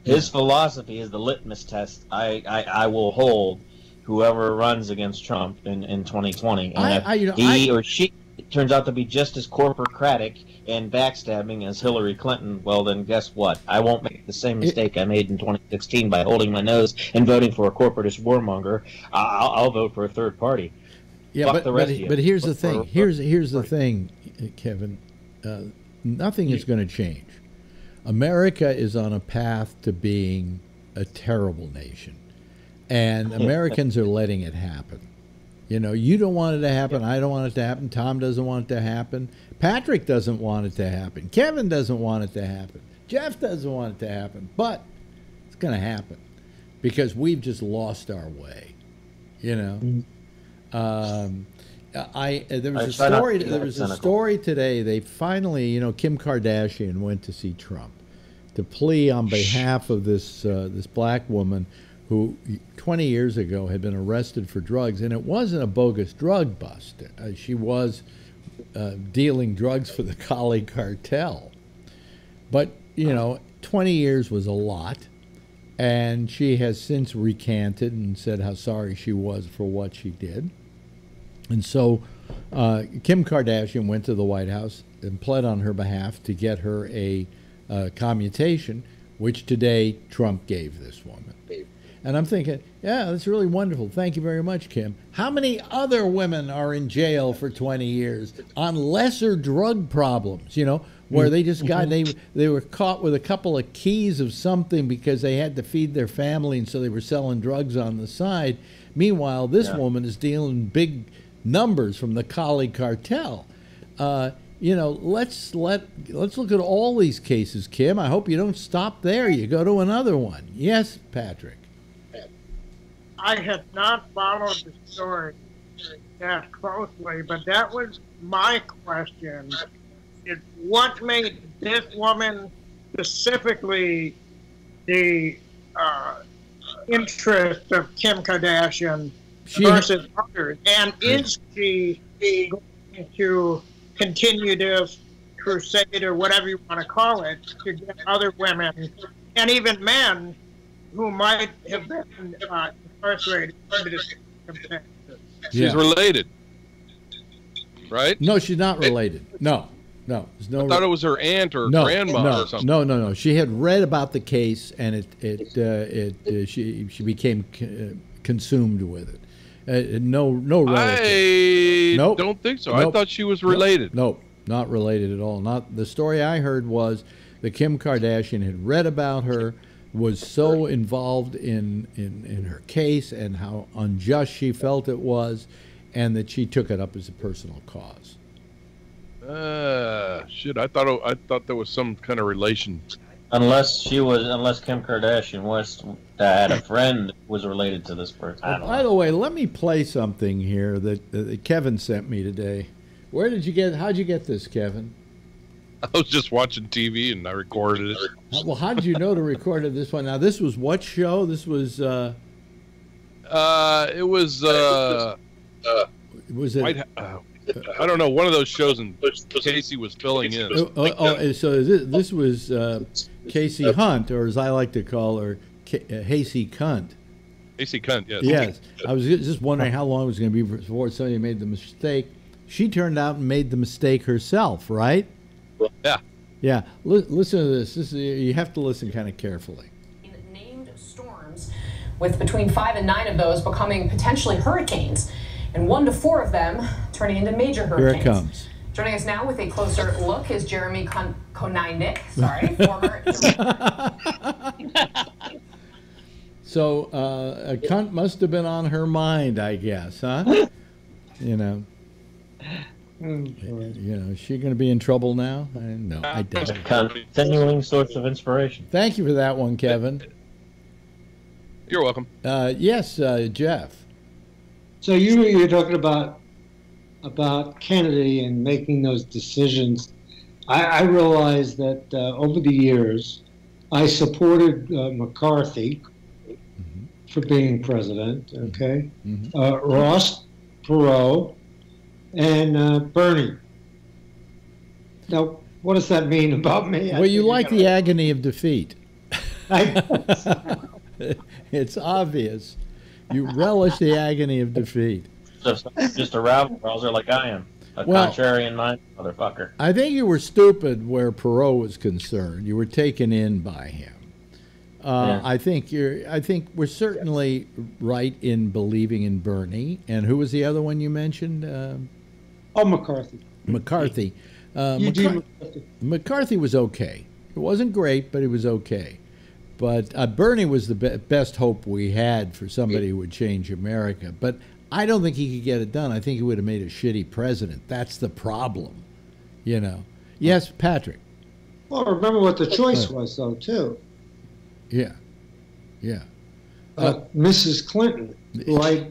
His philosophy is the litmus test. I will hold whoever runs against Trump in 2020. And if he or she turns out to be just as corporatic and backstabbing as Hillary Clinton, well, then guess what? I won't make the same mistake I made in 2016 by holding my nose and voting for a corporatist warmonger. I'll vote for a third party. Yeah, but here's the thing. Here's the thing, Kevin. Nothing is going to change. America is on a path to being a terrible nation, and Americans are letting it happen. You know, you don't want it to happen. I don't want it to happen. Tom doesn't want it to happen. Patrick doesn't want it to happen. Kevin doesn't want it to happen. Jeff doesn't want it to happen. But it's going to happen because we've just lost our way. You know. There was a story today. They finally, you know, Kim Kardashian went to see Trump to plea on behalf of this black woman who 20 years ago had been arrested for drugs, and it wasn't a bogus drug bust. She was dealing drugs for the Cali cartel. But, you know, 20 years was a lot, and she has since recanted and said how sorry she was for what she did. And so Kim Kardashian went to the White House and pled on her behalf to get her a commutation, which today Trump gave this woman. And I'm thinking, yeah, that's really wonderful. Thank you very much, Kim. How many other women are in jail for 20 years on lesser drug problems, you know, where they just got, they were caught with a couple of keys of something because they had to feed their family, and so they were selling drugs on the side. Meanwhile, this woman is dealing big numbers from the Cali cartel. You know, let's look at all these cases, Kim. I hope you don't stop there. You go to another one. Yes, Patrick. I had not followed the story that closely, but that was my question. What made this woman specifically the interest of Kim Kardashian versus others? And is she going to continue this crusade, or whatever you want to call it, to get other women and even men who might have been incarcerated under this circumstances? She's related, right? No, she's not related. No. There's no. I thought it was her aunt or grandma or something. No. She had read about the case, and she became consumed with it. No relative. I don't think so. I thought she was related. Nope, not related at all. Not the story I heard was that Kim Kardashian had read about her, was so involved in her case and how unjust she felt it was, and that she took it up as a personal cause. Shit. I thought there was some kind of relation. Unless Kim Kardashian West had a friend who was related to this person. By the way, let me play something here that Kevin sent me today. How'd you get this, Kevin? I was just watching TV and I recorded it. Well, how did you know to record this one? Now, this was what show? This was. It was. Was it? I don't know. One of those shows, and Casey was filling in. So this was Casey Hunt, or as I like to call her, Hasey Cunt. Hasey Cunt, yes. Yes. I was just wondering how long it was going to be before somebody made the mistake. She turned out and made the mistake herself, right? Yeah. Yeah. Listen to this. You have to listen kind of carefully. Named storms, with between 5 and 9 of those becoming potentially hurricanes, and 1 to 4 of them turning into major hurricanes. Here it comes. Joining us now with a closer look is Jeremy Konyndyk, former. So a cunt must have been on her mind, I guess, huh? You know. Is she going to be in trouble now? No, I doubt it. Continuing source of inspiration. Thank you for that one, Kevin. You're welcome. Yes, Jeff. So you're talking about Kennedy and making those decisions. I realized that over the years, I supported McCarthy for being president. Okay, Ross Perot and Bernie. Now, what does that mean about me? Well, you like the agony of defeat. It's obvious. You relish the agony of defeat. Just a rabble rouser like I am. Contrarian mind, motherfucker. I think you were stupid where Perot was concerned. You were taken in by him. Yeah. I think we're certainly right in believing in Bernie. And who was the other one you mentioned? McCarthy. McCarthy. McCarthy was okay. It wasn't great, but it was okay. But Bernie was the best hope we had for somebody who would change America. But I don't think he could get it done. I think he would have made a shitty president. That's the problem, you know. Yes, Patrick. Well, remember what the choice was, though, too. Yeah, yeah. Mrs. Clinton, who I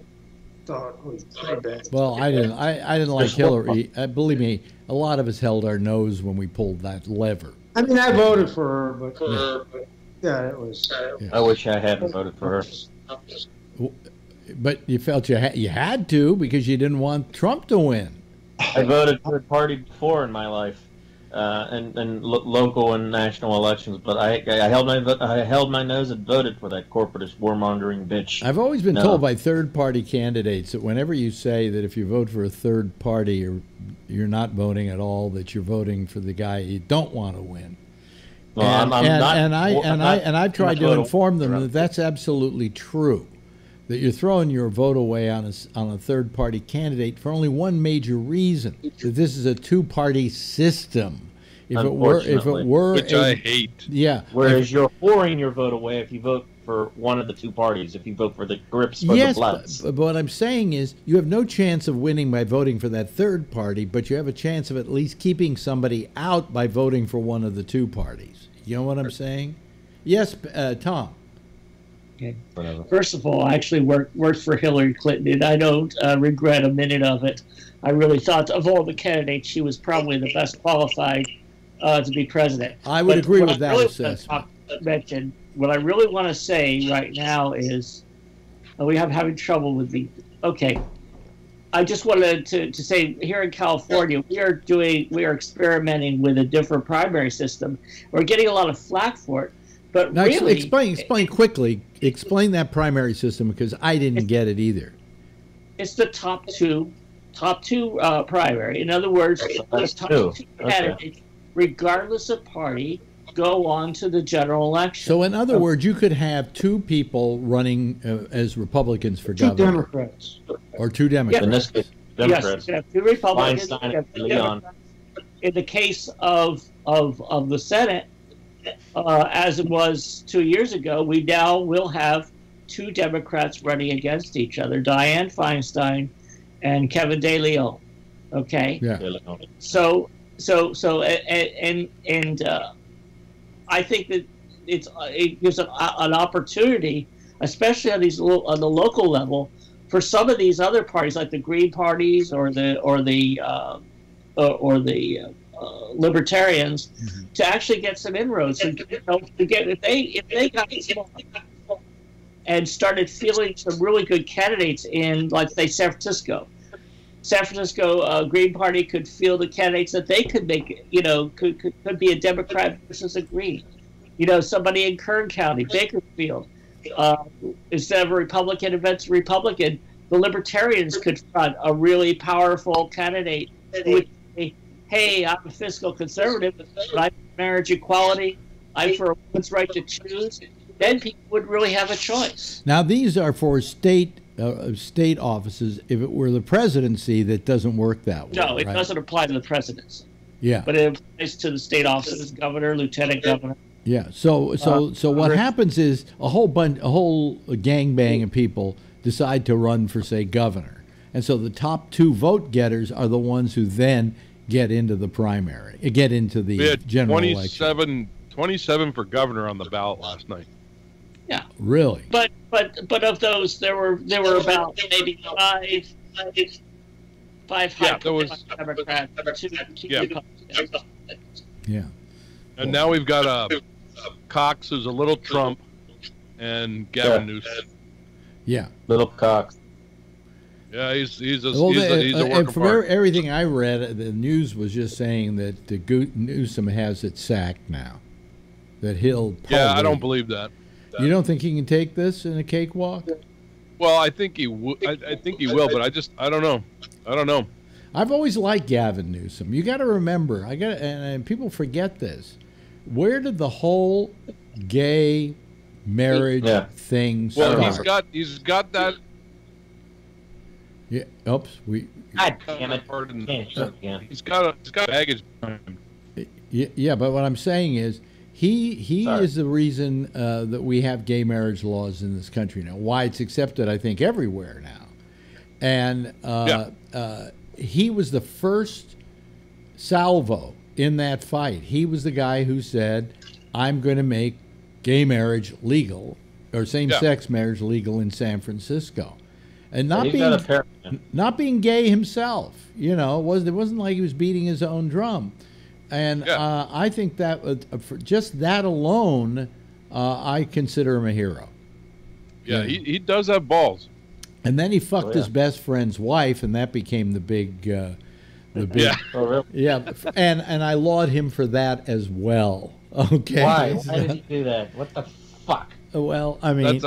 thought was pretty bad. Well, I didn't like Hillary. Believe me, a lot of us held our nose when we pulled that lever. I mean, I voted for her, but yeah, it was. Yeah. I wish I hadn't voted for her. But you felt you had to because you didn't want Trump to win. I voted third party before in my life, and local and national elections. But I held my nose and voted for that corporatist warmongering bitch. I've always been told by third party candidates that whenever you say that if you vote for a third party, you're not voting at all, that you're voting for the guy you don't want to win. Well, I've tried to inform them that that's absolutely true. That you're throwing your vote away on a third-party candidate for only one major reason: that this is a two-party system. If it were, which I hate. Yeah. Whereas you're pouring your vote away if you vote for one of the two parties. If you vote for the grips for the bloods. But what I'm saying is, you have no chance of winning by voting for that third party, but you have a chance of at least keeping somebody out by voting for one of the two parties. You know what I'm saying? Yes, Tom. Okay. First of all, I actually worked for Hillary Clinton, and I don't regret a minute of it. I really thought of all the candidates, she was probably the best qualified to be president. I would agree with that assessment. What I really want to say right now is we have having trouble with the. Okay, I just wanted to say here in California we are experimenting with a different primary system. We're getting a lot of flack for it. But now, really, explain quickly. Explain that primary system because I didn't get it either. It's the top two primary. In other words, the top two candidates, regardless of party, go on to the general election. So, in other words, you could have two people running as Republicans for governor. Two Democrats. Or two Democrats. In this case, Democrats. Yes, you have two Republicans. In the case of the Senate, as it was 2 years ago, we now will have two Democrats running against each other, Dianne Feinstein and Kevin DeLeon. Okay. Yeah. So I think that it gives an opportunity, especially on the local level, for some of these other parties like the Green parties or the Libertarians to actually get some inroads and if they got small and started fielding some really good candidates in, like, say, San Francisco. San Francisco Green Party could field the candidates that they could make, could be a Democrat versus a Green. Somebody in Kern County, Bakersfield, instead of a Republican against a Republican, the Libertarians could front a really powerful candidate who would say, hey, I'm a fiscal conservative, but I'm for marriage equality, I'm for a woman's right to choose. Then people would really have a choice. Now, these are for state offices. If it were the presidency, that doesn't work that way. No, it right? doesn't apply to the presidency. Yeah, but it applies to the state offices, governor, lieutenant governor. Yeah. So what happens is a whole gangbang of people decide to run for, say, governor, and so the top 2 vote getters are the ones who then get into the primary, get into the general election. 27 for governor on the ballot last night. Yeah. Really? But of those, there were about maybe five Democrats, 2 Republicans. Yeah. And now we've got Cox, who's a little Trump, and Gavin Newsom. Yeah. Little Cox. Yeah, he's a work of from art. everything I read, the news was just saying that Newsom has it sacked now. That he'll. I don't believe that. You don't think he can take this in a cakewalk? Well, I think he I think he will, but I don't know. I don't know. I've always liked Gavin Newsom. You got to remember, and people forget this. Where did the whole gay marriage thing start? Well, he's got that. Yeah. Oops. God damn it. He's got baggage behind him. Yeah, but what I'm saying is, he is the reason that we have gay marriage laws in this country now. Why it's accepted, I think, everywhere now. And he was the first salvo in that fight. He was the guy who said, I'm going to make gay marriage legal, or same-sex marriage legal in San Francisco. And not being gay himself. It wasn't like he was beating his own drum. And I think that for just that alone, I consider him a hero. Yeah, he does have balls. And then he fucked his best friend's wife, and that became the big. Yeah. Oh, really? Yeah, and I laud him for that as well. Okay. Why? Why did he do that? What the fuck? Well, I mean,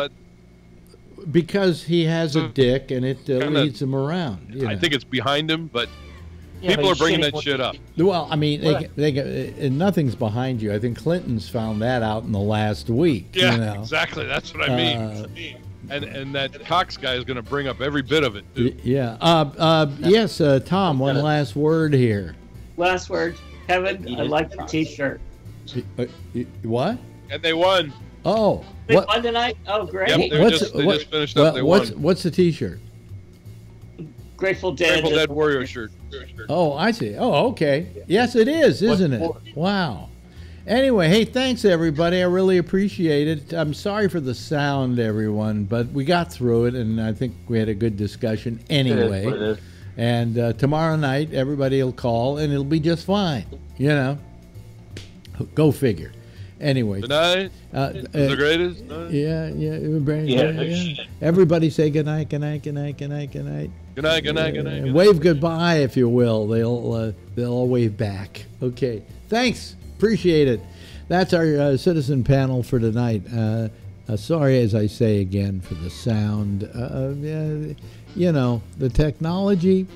because he has a dick, and it leads him around. I think it's behind him, but. People are bringing that shit up. Well, I mean, and nothing's behind you. I think Clinton's found that out in the last week. Yeah, exactly. That's what I mean. And that Cox guy is going to bring up every bit of it, too. Yeah. Yes, Tom, one last word here. Last word. Kevin, I like the T-shirt. What? And they won. Oh. They won tonight? Oh, great. Yep, they just finished up. They won. What's the T-shirt? Grateful Dead Warrior shirt. Oh, I see. Oh, okay. Yes, it is, isn't it? Wow. Anyway, hey, thanks, everybody. I really appreciate it. I'm sorry for the sound, everyone, but we got through it, and I think we had a good discussion anyway. It is. And tomorrow night, everybody will call, and it'll be just fine. Go figure. Anyway. Good night. The greatest. Yeah. Everybody say good night, good night, good night, good night, good night. Good night, good night, good night. Wave goodbye, if you will. They'll all wave back. Okay. Thanks. Appreciate it. That's our citizen panel for tonight. Sorry, as I say again, for the sound. The technology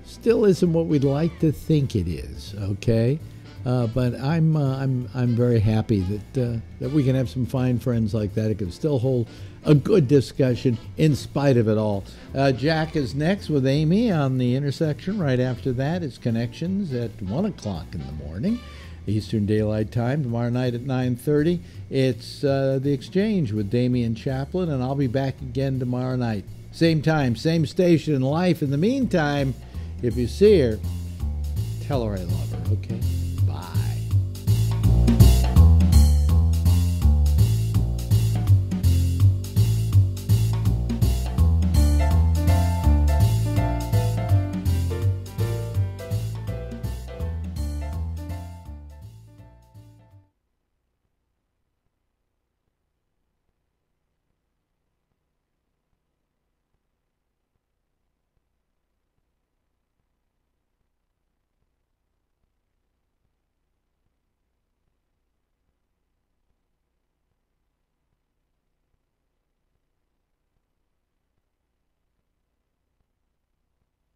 still isn't what we'd like to think it is. Okay. But I'm very happy that we can have some fine friends like that. It can still hold a good discussion in spite of it all. Jack is next with Amy on the intersection. Right after that, it's Connections at 1 o'clock in the morning, Eastern Daylight Time. Tomorrow night at 9:30, it's The Exchange with Damian Chaplin, and I'll be back again tomorrow night. same time, same station in life. In the meantime, if you see her, tell her I love her, okay?